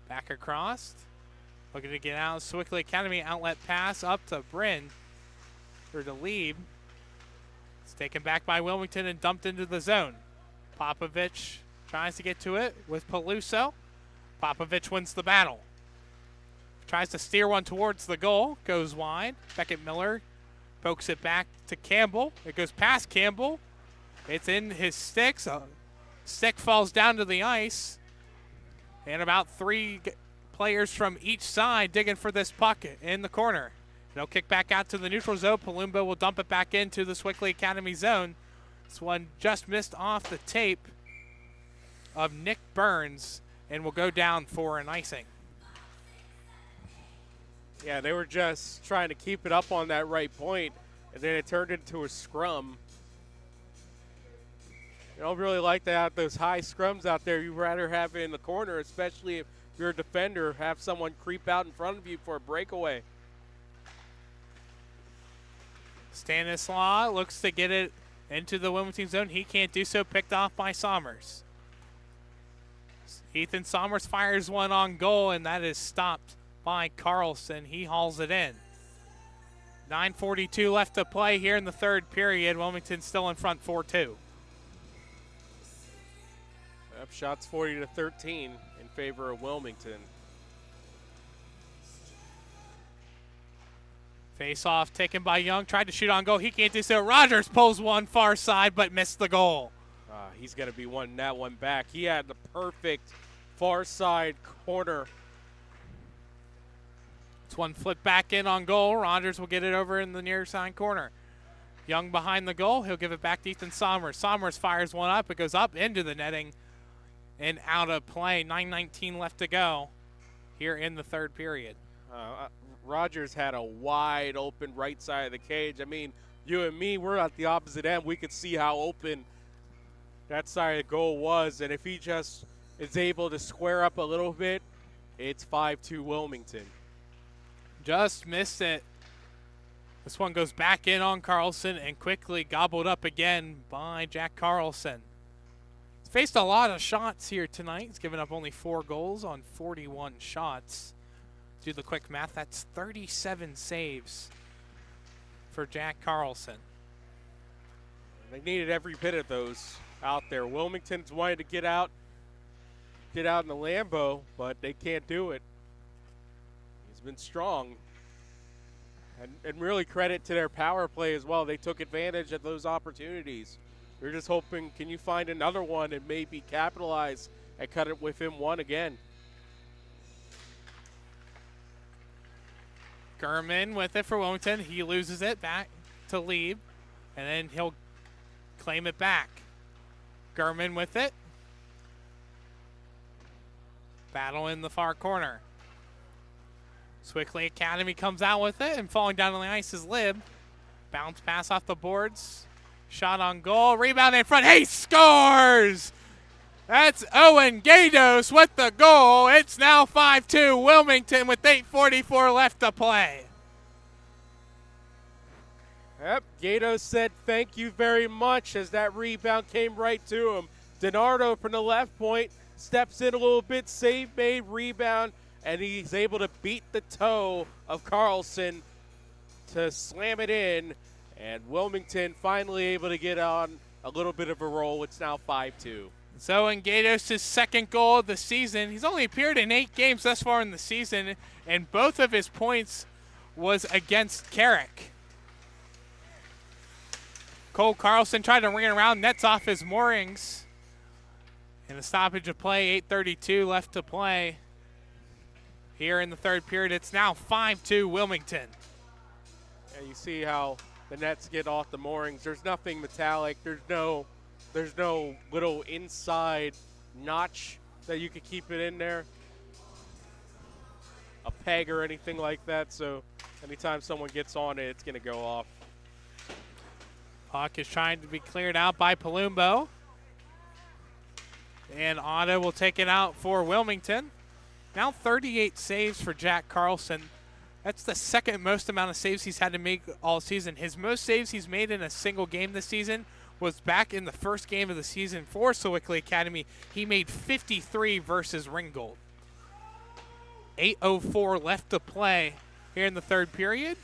Back across. Looking to get out. Sewickley Academy outlet pass up to Bryn. Or to Lieb. It's taken back by Wilmington and dumped into the zone. Popovich tries to get to it with Peluso. Popovich wins the battle. Tries to steer one towards the goal. Goes wide. Beckett Miller pokes it back to Campbell. It goes past Campbell. It's in his sticks. A stick falls down to the ice. And about 3 players from each side digging for this puck in the corner. It'll kick back out to the neutral zone. Palumbo will dump it back into the Sewickley Academy zone. This one just missed off the tape of Nick Burns and will go down for an icing. Yeah, they were just trying to keep it up on that right point, and then it turned into a scrum. You don't really like to have those high scrums out there. You'd rather have it in the corner, especially if you're a defender, have someone creep out in front of you for a breakaway. Stanislaw looks to get it into the Wilmington zone. He can't do so, picked off by Sommers. Ethan Sommers fires one on goal, and that is stopped by Carlson. He hauls it in. 9:42 left to play here in the third period. Wilmington still in front 4-2. Yep, shots 40-13 in favor of Wilmington. Face off taken by Young. Tried to shoot on goal. He can't do so. Rogers pulls one far side but missed the goal. He's going to be wanting that one back. He had the perfect far side corner. It's one flip back in on goal. Rogers will get it over in the near side corner. Young behind the goal. He'll give it back to Ethan Sommers. Sommers fires one up. It goes up into the netting and out of play. 9:19 left to go here in the third period. Rogers had a wide open right side of the cage. I mean, you and me, we're at the opposite end. We could see how open that side of the goal was. And if he just is able to square up a little bit, it's 5-2 Wilmington. Just missed it. This one goes back in on Carlson and quickly gobbled up again by Jack Carlson. He's faced a lot of shots here tonight. He's given up only 4 goals on 41 shots. Do the quick math, that's 37 saves for Jack Carlson. They needed every bit of those out there. Wilmington's wanted to get out in the Lambeau, but they can't do it. He's been strong. And really credit to their power play as well. They took advantage of those opportunities. We're just hoping, can you find another one and maybe capitalize and cut it within one again? Gurman with it for Wilmington. He loses it back to Lieb, and then he'll claim it back. Gurman with it. Battle in the far corner. Sewickley Academy comes out with it, and falling down on the ice is Lieb. Bounce pass off the boards. Shot on goal. Rebound in front. He scores! That's Owen Gatos with the goal. It's now 5-2 Wilmington with 8:44 left to play. Yep, Gatos said thank you very much as that rebound came right to him. DiNardo from the left point steps in a little bit, save made, rebound, and he's able to beat the toe of Carlson to slam it in. And Wilmington finally able to get on a little bit of a roll. It's now 5-2. So in Gatos' second goal of the season, he's only appeared in 8 games thus far in the season, and both of his points was against Carrick. Cole Carlson tried to ring it around, nets off his moorings. And a stoppage of play, 8:32 left to play. Here in the third period, it's now 5-2 Wilmington. Yeah, you see how the nets get off the moorings. There's nothing metallic. There's no little inside notch that you could keep it in there, a peg or anything like that. So anytime someone gets on it, it's going to go off. Puck is trying to be cleared out by Palumbo. And Otto will take it out for Wilmington. Now 38 saves for Jack Carlson. That's the second most amount of saves he's had to make all season. His most saves he's made in a single game this season was back in the first game of the season for Sewickley Academy. He made 53 versus Ringgold. 8:04 left to play here in the third period.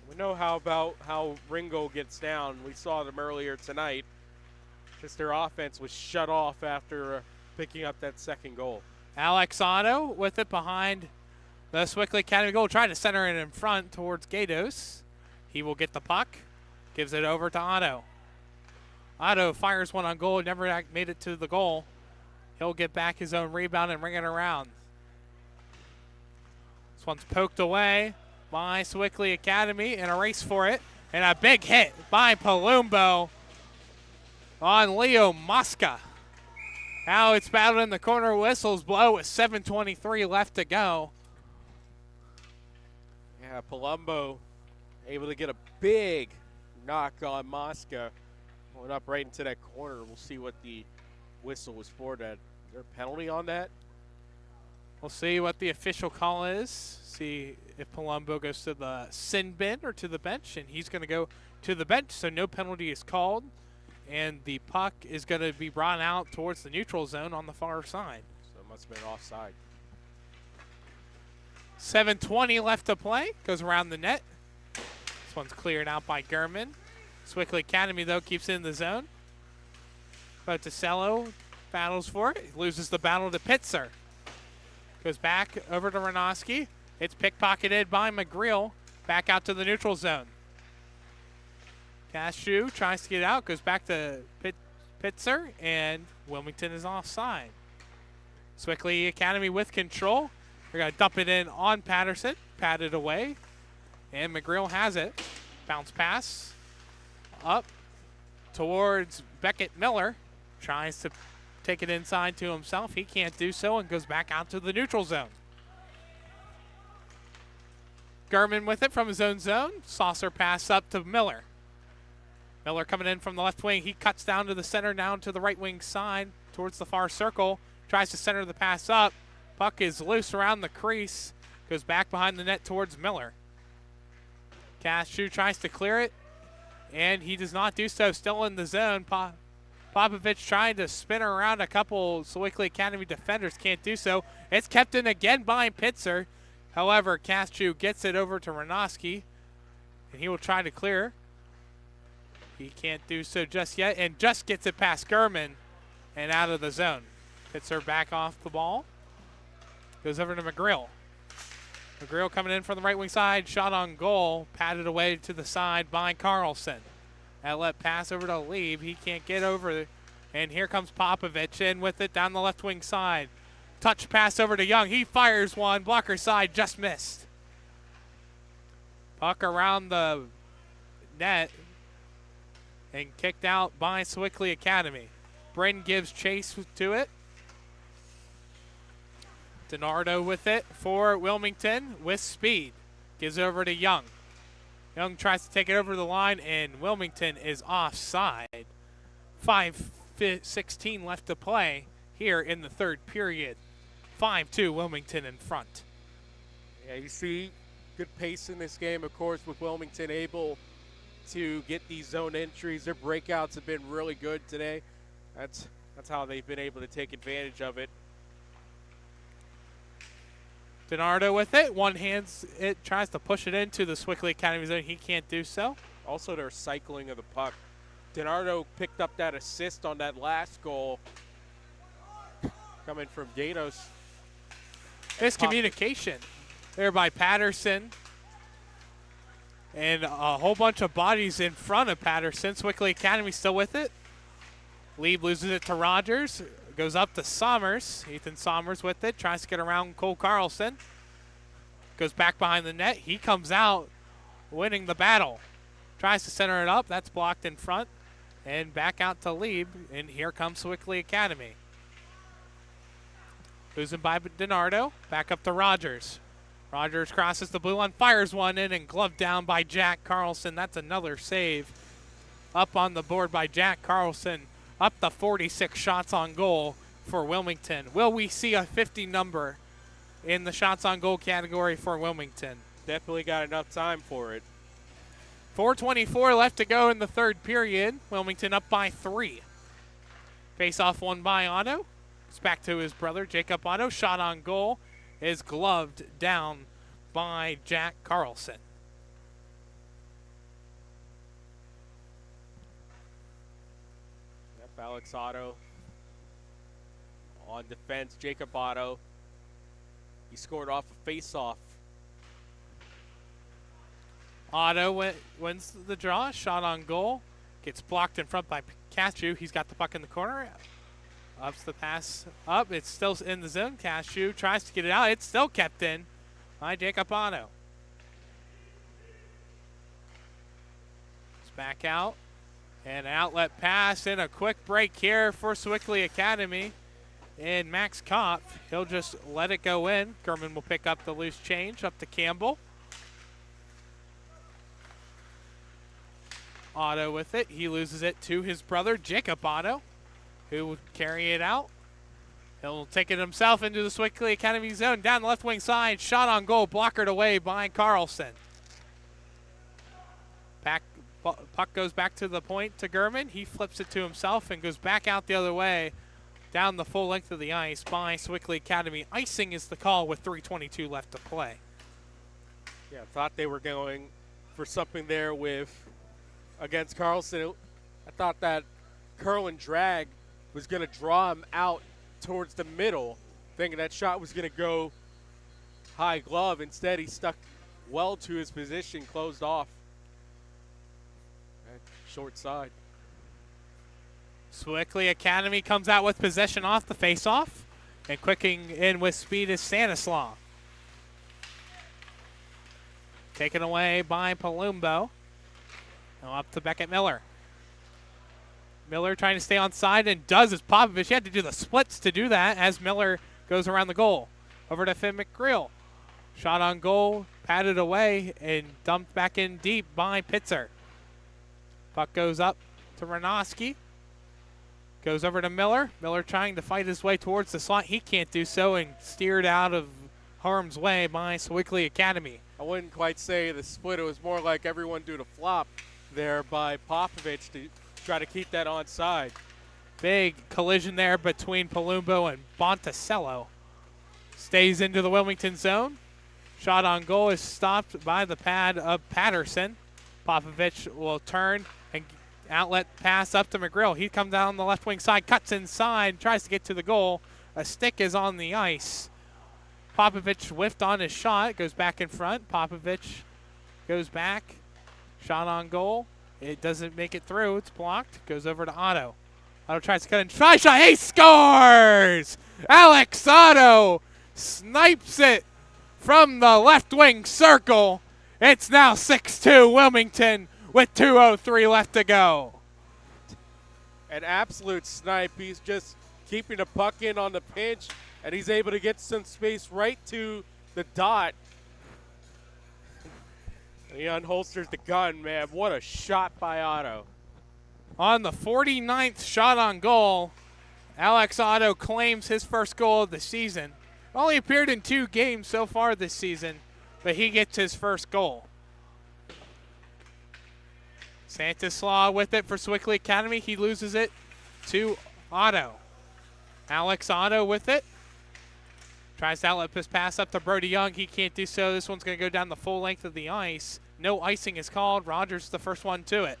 We know how Ringo gets down. We saw them earlier tonight. Just their offense was shut off after picking up that second goal. Alex Otto with it behind the Sewickley Academy goal, trying to center it in front towards Gatos. He will get the puck, gives it over to Otto. Otto fires one on goal, never made it to the goal. He'll get back his own rebound and ring it around. This one's poked away by Sewickley Academy in a race for it. And a big hit by Palumbo on Leo Mosca. Now it's battled in the corner. Whistles blow with 7:23 left to go. Yeah, Palumbo able to get a big knock on Mosca. Going up right into that corner. We'll see what the whistle was for. That. Is there a penalty on that? We'll see what the official call is. See if Palumbo goes to the sin bin or to the bench, and he's going to go to the bench, so no penalty is called. And the puck is going to be brought out towards the neutral zone on the far side. So it must have been offside. 7:20 left to play. Goes around the net. This one's cleared out by Gurman. Sewickley Academy, though, keeps it in the zone. Boticello battles for it. He loses the battle to Pitzer. Goes back over to Renoski. It's pickpocketed by McGreal. Back out to the neutral zone. Cashew tries to get out. Goes back to Pitzer, and Wilmington is offside. Sewickley Academy with control. They're going to dump it in on Patterson. Patted away. And McGreal has it. Bounce pass. Up towards Beckett Miller. Tries to take it inside to himself. He can't do so and goes back out to the neutral zone. Gurman with it from his own zone. Saucer pass up to Miller. Miller coming in from the left wing. He cuts down to the center, down to the right wing side towards the far circle. Tries to center the pass up. Puck is loose around the crease. Goes back behind the net towards Miller. Cashew tries to clear it, and he does not do so. Still in the zone. Popovich trying to spin around a couple Sewickley Academy defenders. Can't do so. It's kept in again by Pitzer. However, Cashew gets it over to Renoski, and he will try to clear. He can't do so just yet, and just gets it past Gurman and out of the zone. Pitzer back off the ball. Goes over to McGreal. McGreal coming in from the right wing side. Shot on goal. Patted away to the side by Carlson. Outlet pass over to Lieb. He can't get over. And here comes Popovich in with it down the left wing side. Touch pass over to Young. He fires one. Blocker side just missed. Puck around the net and kicked out by Sewickley Academy. Bryn gives chase to it. DiNardo with it for Wilmington with speed. Gives it over to Young. Young tries to take it over the line, and Wilmington is offside. 5:16 left to play here in the third period. 5-2 Wilmington in front. Yeah, you see good pace in this game, of course, with Wilmington able to get these zone entries. Their breakouts have been really good today. That's how they've been able to take advantage of it. DiNardo with it. One hands it, tries to push it into the Sewickley Academy zone. He can't do so. Also, their cycling of the puck. DiNardo picked up that assist on that last goal coming from Gatos. Miscommunication there by Patterson. And a whole bunch of bodies in front of Patterson. Sewickley Academy still with it. Lieb loses it to Rogers. Goes up to Sommers. Ethan Sommers with it. Tries to get around Cole Carlson. Goes back behind the net. He comes out winning the battle. Tries to center it up. That's blocked in front. And back out to Lieb. And here comes Sewickley Academy. Losing by DiNardo. Back up to Rogers. Rogers crosses the blue line. Fires one in and gloved down by Jack Carlson. That's another save. Up on the board by Jack Carlson. Up to 46 shots on goal for Wilmington. Will we see a 50 number in the shots on goal category for Wilmington? Definitely got enough time for it. 4:24 left to go in the third period. Wilmington up by 3. Face off won by Otto. It's back to his brother, Jacob Otto. Shot on goal. is gloved down by Jack Carlson. Yep, Alex Otto on defense. Jacob Otto. He scored off a face-off. Otto wins the draw. Shot on goal. Gets blocked in front by Cashew. He's got the puck in the corner. Ups the pass up. It's still in the zone. Cashew tries to get it out. It's still kept in by Jacob Otto. It's back out. And an outlet pass and a quick break here for Sewickley Academy. And Max Kopp, he'll just let it go in. Gurman will pick up the loose change up to Campbell. Otto with it. He loses it to his brother, Jacob Otto, who will carry it out. He'll take it himself into the Sewickley Academy zone. Down the left wing side. Shot on goal. Blockered away by Carlson. Puck goes back to the point to Gurman. He flips it to himself and goes back out the other way. Down the full length of the ice by Sewickley Academy. Icing is the call with 3:22 left to play. Yeah, I thought they were going for something there against Carlson. I thought that curl and drag was going to draw him out towards the middle, thinking that shot was going to go high glove. Instead, he stuck well to his position, closed off at short side. Sewickley Academy comes out with possession off the faceoff, and quicking in with speed is Stanislaw. Taken away by Palumbo. Now up to Beckett Miller. Miller trying to stay on side and does as Popovich. He had to do the splits to do that as Miller goes around the goal. Over to Finn McGreal. Shot on goal, patted away, and dumped back in deep by Pitzer. Puck goes up to Ranoski. Goes over to Miller. Miller trying to fight his way towards the slot. He can't do so and steered out of harm's way by Sewickley Academy. I wouldn't quite say the split. It was more like everyone do the flop there by Popovich to try to keep that onside. Big collision there between Palumbo and Bonticello. Stays into the Wilmington zone. Shot on goal is stopped by the pad of Patterson. Popovich will turn and outlet pass up to McGrill. He comes down the left wing side, cuts inside, tries to get to the goal. A stick is on the ice. Popovich whiffed on his shot, goes back in front. Popovich goes back. Shot on goal. It doesn't make it through. It's blocked. Goes over to Otto. Otto tries to cut in. Try shot. He scores! Alex Otto snipes it from the left wing circle. It's now 6-2 Wilmington with 2:03 left to go. An absolute snipe. He's just keeping the puck in on the pinch, and he's able to get some space right to the dot. And he unholsters the gun, man. What a shot by Otto. On the 49th shot on goal, Alex Otto claims his first goal of the season. Only appeared in 2 games so far this season, but he gets his first goal. Stanislaw with it for Sewickley Academy. He loses it to Otto. Alex Otto with it. Tries to outlet his pass up to Brody Young. He can't do so. This one's going to go down the full length of the ice. No icing is called. Rogers the first one to it.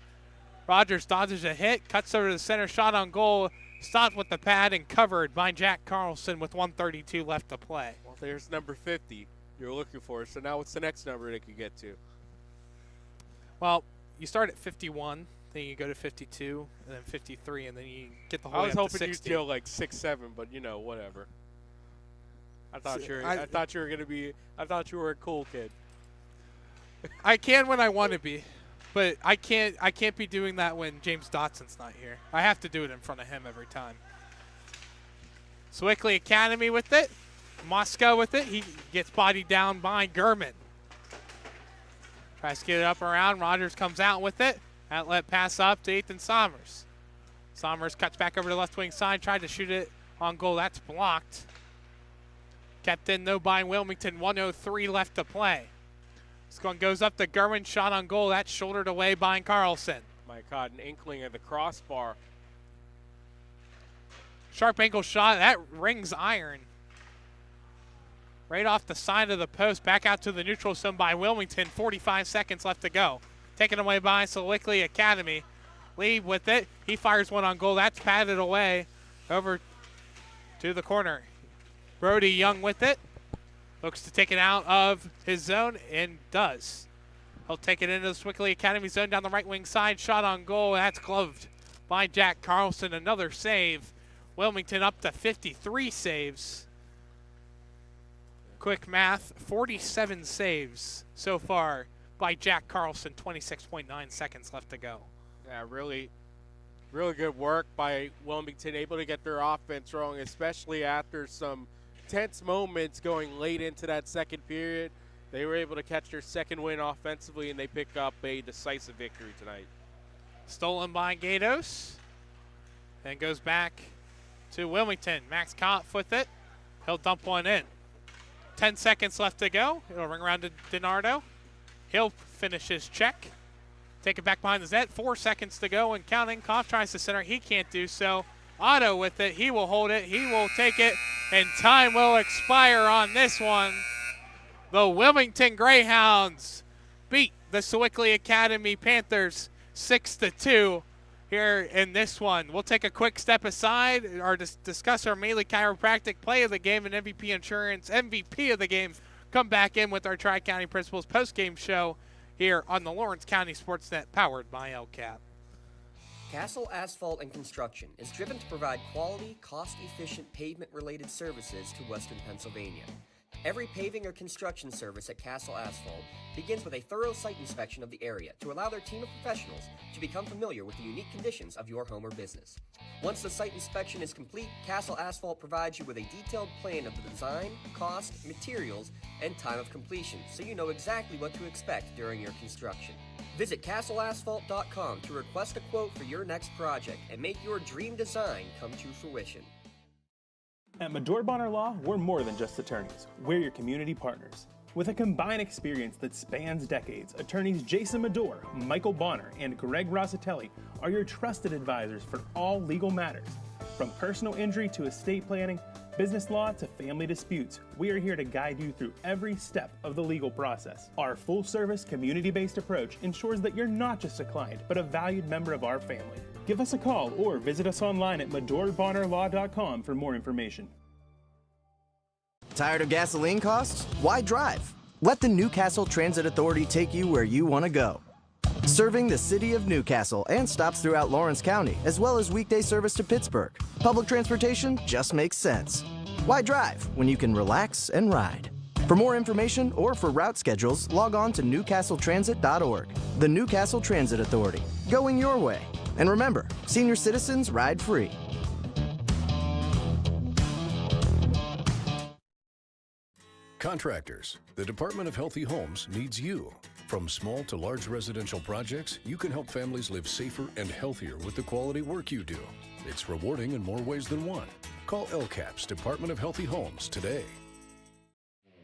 Rogers dodges a hit, cuts over to the center, shot on goal, stopped with the pad and covered by Jack Carlson with 1:32 left to play. Well, there's number 50 you're looking for. So now what's the next number they could get to? Well, you start at 51, then you go to 52, and then 53, and then you get the whole way I was up to hoping 60. you'd go like 6-7, but you know, whatever. I thought you were gonna be. I thought you were a cool kid. I can when I want to be, but I can't be doing that when James Dotson's not here. I have to do it in front of him every time. Sewickley Academy with it. Moscow with it. He gets bodied down by Gurman. Tries to get it up around. Rogers comes out with it. Outlet pass up to Ethan Sommers. Sommers cuts back over to the left wing side. Tried to shoot it on goal. That's blocked. Kept in though by Wilmington. 1:03 left to play. This one goes up to Gurman. Shot on goal. That's shouldered away by Carlson. My God, an inkling of the crossbar. Sharp ankle shot. That rings iron. right off the side of the post, back out to the neutral zone by Wilmington. 45 seconds left to go. Taken away by Sewickley Academy. Lee with it. He fires one on goal. That's patted away over to the corner. Brody Young with it. Looks to take it out of his zone and does. He'll take it into the Sewickley Academy zone down the right wing side. Shot on goal. That's gloved by Jack Carlson. Another save. Wilmington up to 53 saves. Quick math, 47 saves so far by Jack Carlson. 26.9 seconds left to go. Yeah, really good work by Wilmington, able to get their offense rolling, especially after some tense moments going late into that second period. They were able to catch their second win offensively, and they pick up a decisive victory tonight. Stolen by Gatos. Then goes back to Wilmington. Max Kopf with it. He'll dump one in. 10 seconds left to go. It'll ring around to DiNardo. He'll finish his check. Take it back behind the net. 4 seconds to go and counting. Kopf tries to center. He can't do so. Otto with it. He will hold it. He will take it. And time will expire on this one. The Wilmington Greyhounds beat the Sewickley Academy Panthers 6-2 here in this one. We'll take a quick step aside or discuss our Maley Chiropractic play of the game and MVP Insurance MVP of the game. Come back in with our Tri-County Principals post-game show here on the Lawrence County SportsNet, powered by LCAP. Castle Asphalt and Construction is driven to provide quality, cost-efficient pavement-related services to Western Pennsylvania. Every paving or construction service at Castle Asphalt begins with a thorough site inspection of the area to allow their team of professionals to become familiar with the unique conditions of your home or business. Once the site inspection is complete, Castle Asphalt provides you with a detailed plan of the design, cost, materials, and time of completion, so you know exactly what to expect during your construction. Visit castleasphalt.com to request a quote for your next project and make your dream design come to fruition. At Medore Bonner Law, we're more than just attorneys. We're your community partners. With a combined experience that spans decades, attorneys Jason Medore, Michael Bonner, and Greg Rossitelli are your trusted advisors for all legal matters. From personal injury to estate planning, business law to family disputes, we are here to guide you through every step of the legal process. Our full-service, community-based approach ensures that you're not just a client, but a valued member of our family. Give us a call or visit us online at MedoreBonnerLaw.com for more information. Tired of gasoline costs? Why drive? Let the Newcastle Transit Authority take you where you want to go. Serving the city of Newcastle and stops throughout Lawrence County, as well as weekday service to Pittsburgh. Public transportation just makes sense. Why drive when you can relax and ride? For more information or for route schedules, log on to newcastletransit.org. The Newcastle Transit Authority, going your way. And remember, senior citizens ride free. Contractors, the Department of Healthy Homes needs you. From small to large residential projects, you can help families live safer and healthier with the quality work you do. It's rewarding in more ways than one. Call LCAP's Department of Healthy Homes today.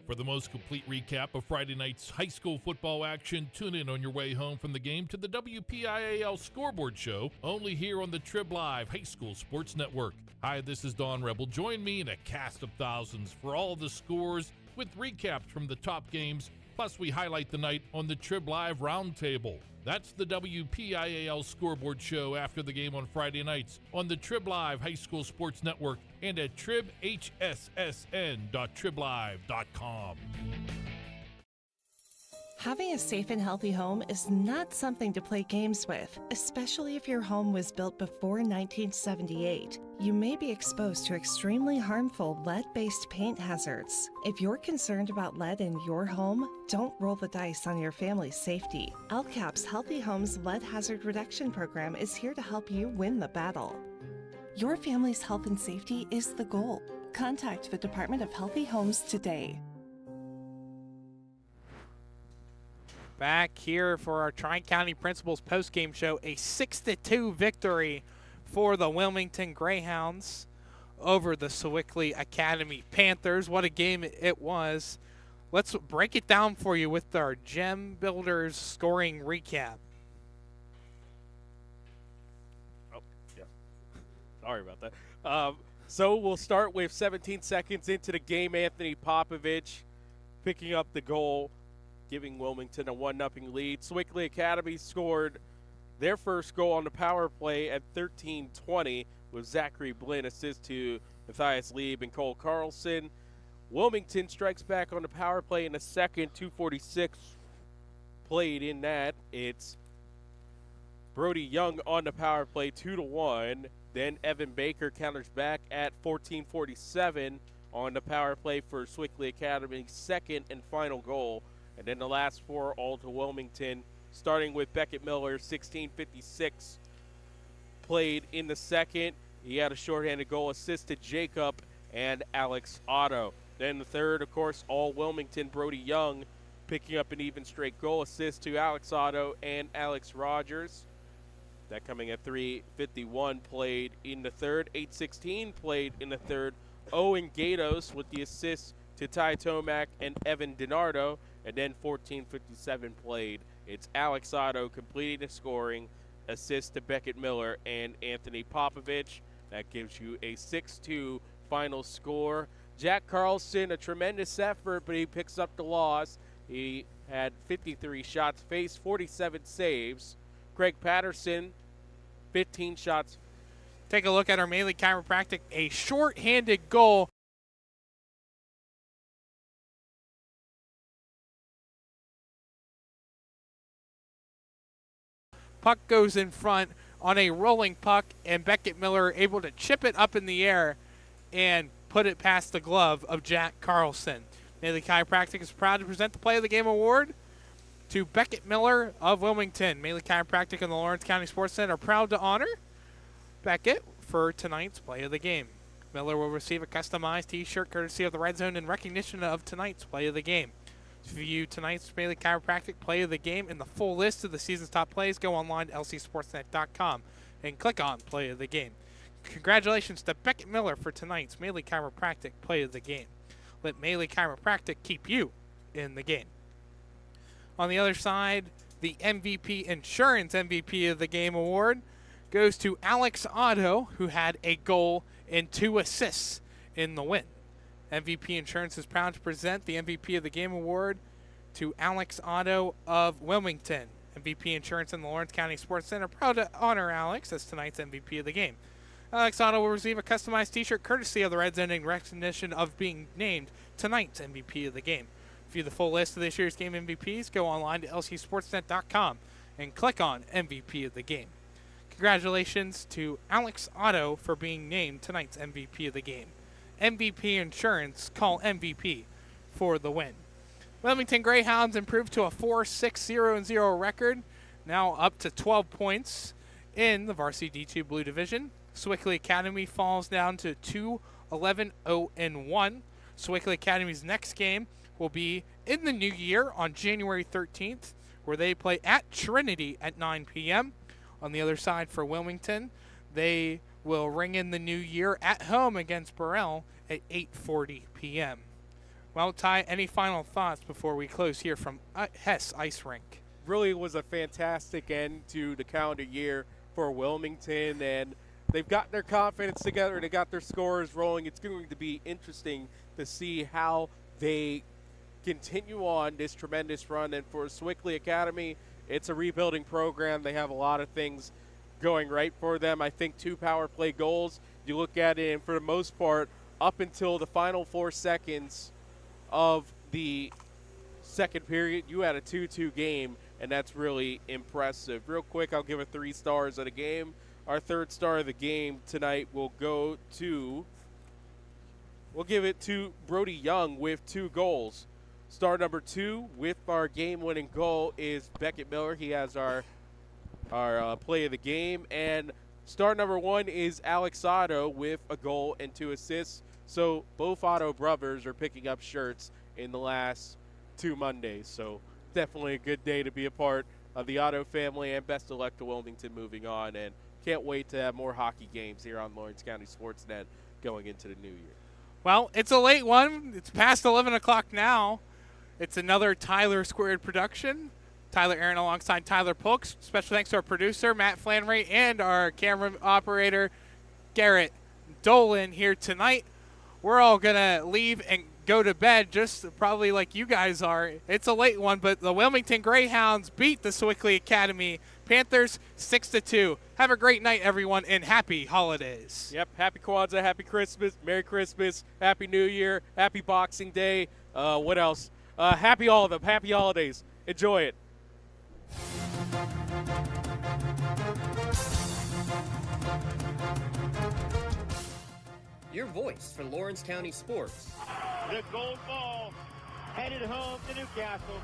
For the most complete recap of Friday night's high school football action, tune in on your way home from the game to the WPIHL Scoreboard Show, only here on the Trib Live High School Sports Network. Hi, this is Don Rebel. Join me in a cast of thousands for all the scores with recaps from the top games, plus we highlight the night on the Trib Live Roundtable. That's the WPIHL Scoreboard Show after the game on Friday nights on the Trib Live High School Sports Network and at tribhssn.triblive.com. Having a safe and healthy home is not something to play games with, especially if your home was built before 1978. You may be exposed to extremely harmful lead-based paint hazards. If you're concerned about lead in your home, don't roll the dice on your family's safety. LCAP's Healthy Homes Lead Hazard Reduction Program is here to help you win the battle. Your family's health and safety is the goal. Contact the Department of Healthy Homes today. Back here for our Tri-County Principals post-game show, a 6-2 victory for the Wilmington Greyhounds over the Sewickley Academy Panthers. What a game it was. Let's break it down for you with our Gem Builders scoring recap. Oh, yeah. Sorry about that. So we'll start with 17 seconds into the game. Anthony Popovich picking up the goal, giving Wilmington a 1-0 lead. Sewickley Academy scored their first goal on the power play at 13:20 with Zachary Blinn assist to Matthias Lieb and Cole Carlson. Wilmington strikes back on the power play in the second, 2:46 played in that. It's Brody Young on the power play, 2-1. Then Evan Baker counters back at 14:47 on the power play for Sewickley Academy's second and final goal. And then the last four all to Wilmington, starting with Beckett Miller, 16:56 played in the second. He had a shorthanded goal assist to Jacob and Alex Otto. Then the third, of course, all Wilmington, Brody Young picking up an even straight goal assist to Alex Otto and Alex Rogers. That coming at 3:51 played in the third. 8:16 played in the third. Owen Gatos with the assist to Ty Tomac and Evan DiNardo. And then 14:57 played. It's Alex Otto completing the scoring, assist to Beckett Miller and Anthony Popovich. That gives you a 6-2 final score. Jack Carlson, a tremendous effort, but he picks up the loss. He had 53 shots faced, 47 saves. Craig Patterson, 15 shots. Take a look at our Maley Chiropractic, a short-handed goal. Puck goes in front on a rolling puck, and Beckett Miller able to chip it up in the air and put it past the glove of Jack Carlson. Maley Chiropractic is proud to present the Play of the Game Award to Beckett Miller of Wilmington. Maley Chiropractic and the Lawrence County SportsNet are proud to honor Beckett for tonight's Play of the Game. Miller will receive a customized t-shirt courtesy of the Red Zone in recognition of tonight's Play of the Game. To view tonight's Maley Chiropractic Play of the Game and the full list of the season's top plays, go online to lcsportsnet.com and click on Play of the Game. Congratulations to Beckett Miller for tonight's Maley Chiropractic Play of the Game. Let Maley Chiropractic keep you in the game. On the other side, the MVP Insurance MVP of the Game award goes to Alex Otto, who had a goal and 2 assists in the win. MVP Insurance is proud to present the MVP of the Game award to Alex Otto of Wilmington. MVP Insurance and the Lawrence County SportsNet are proud to honor Alex as tonight's MVP of the game. Alex Otto will receive a customized t-shirt courtesy of the Red Zone in recognition of being named tonight's MVP of the game. View the full list of this year's game MVPs, go online to lcsportsnet.com and click on MVP of the game. Congratulations to Alex Otto for being named tonight's MVP of the game. MVP Insurance, call MVP for the win. Wilmington Greyhounds improved to a 4-6-0-0 record, now up to 12 points in the Varsity D2 Blue Division. Sewickley Academy falls down to 2-11-0-1. Sewickley Academy's next game will be in the new year on January 13th, where they play at Trinity at 9 p.m. On the other side for Wilmington, they will ring in the new year at home against Burrell at 8:40 p.m. Well, Ty, any final thoughts before we close here from Hess Ice Rink? Really was a fantastic end to the calendar year for Wilmington, and they've got their confidence together. They got their scores rolling. It's going to be interesting to see how they continue on this tremendous run. And for Sewickley Academy, it's a rebuilding program. They have a lot of things going right for them. I think 2 power play goals. You look at it, and for the most part, up until the final 4 seconds of the second period, you had a 2-2 game, and that's really impressive. Real quick, I'll give it 3 stars of the game. Our third star of the game tonight will go to, we'll give it to Brody Young with 2 goals. Star number 2 with our game-winning goal is Beckett Miller. He has our play of the game. And star number 1 is Alex Otto with a goal and 2 assists. So both Otto brothers are picking up shirts in the last 2 Mondays. So definitely a good day to be a part of the Otto family, and best of luck to Wilmington moving on. And can't wait to have more hockey games here on Lawrence County SportsNet going into the new year. Well, it's a late one. It's past 11 o'clock now. It's another Tyler Squared production. Tyler Aaron alongside Tyler Polk. Special thanks to our producer, Matt Flannery, and our camera operator, Garrett Dolan here tonight. We're all going to leave and go to bed, just probably like you guys are. It's a late one, but the Wilmington Greyhounds beat the Sewickley Academy Panthers 6-2. Have a great night, everyone, and happy holidays. Yep, happy Kwanzaa, happy Christmas, Merry Christmas, Happy New Year, Happy Boxing Day. What else? Happy all of them. Happy holidays. Enjoy it. Your voice for Lawrence County sports. The gold ball headed home to Newcastle.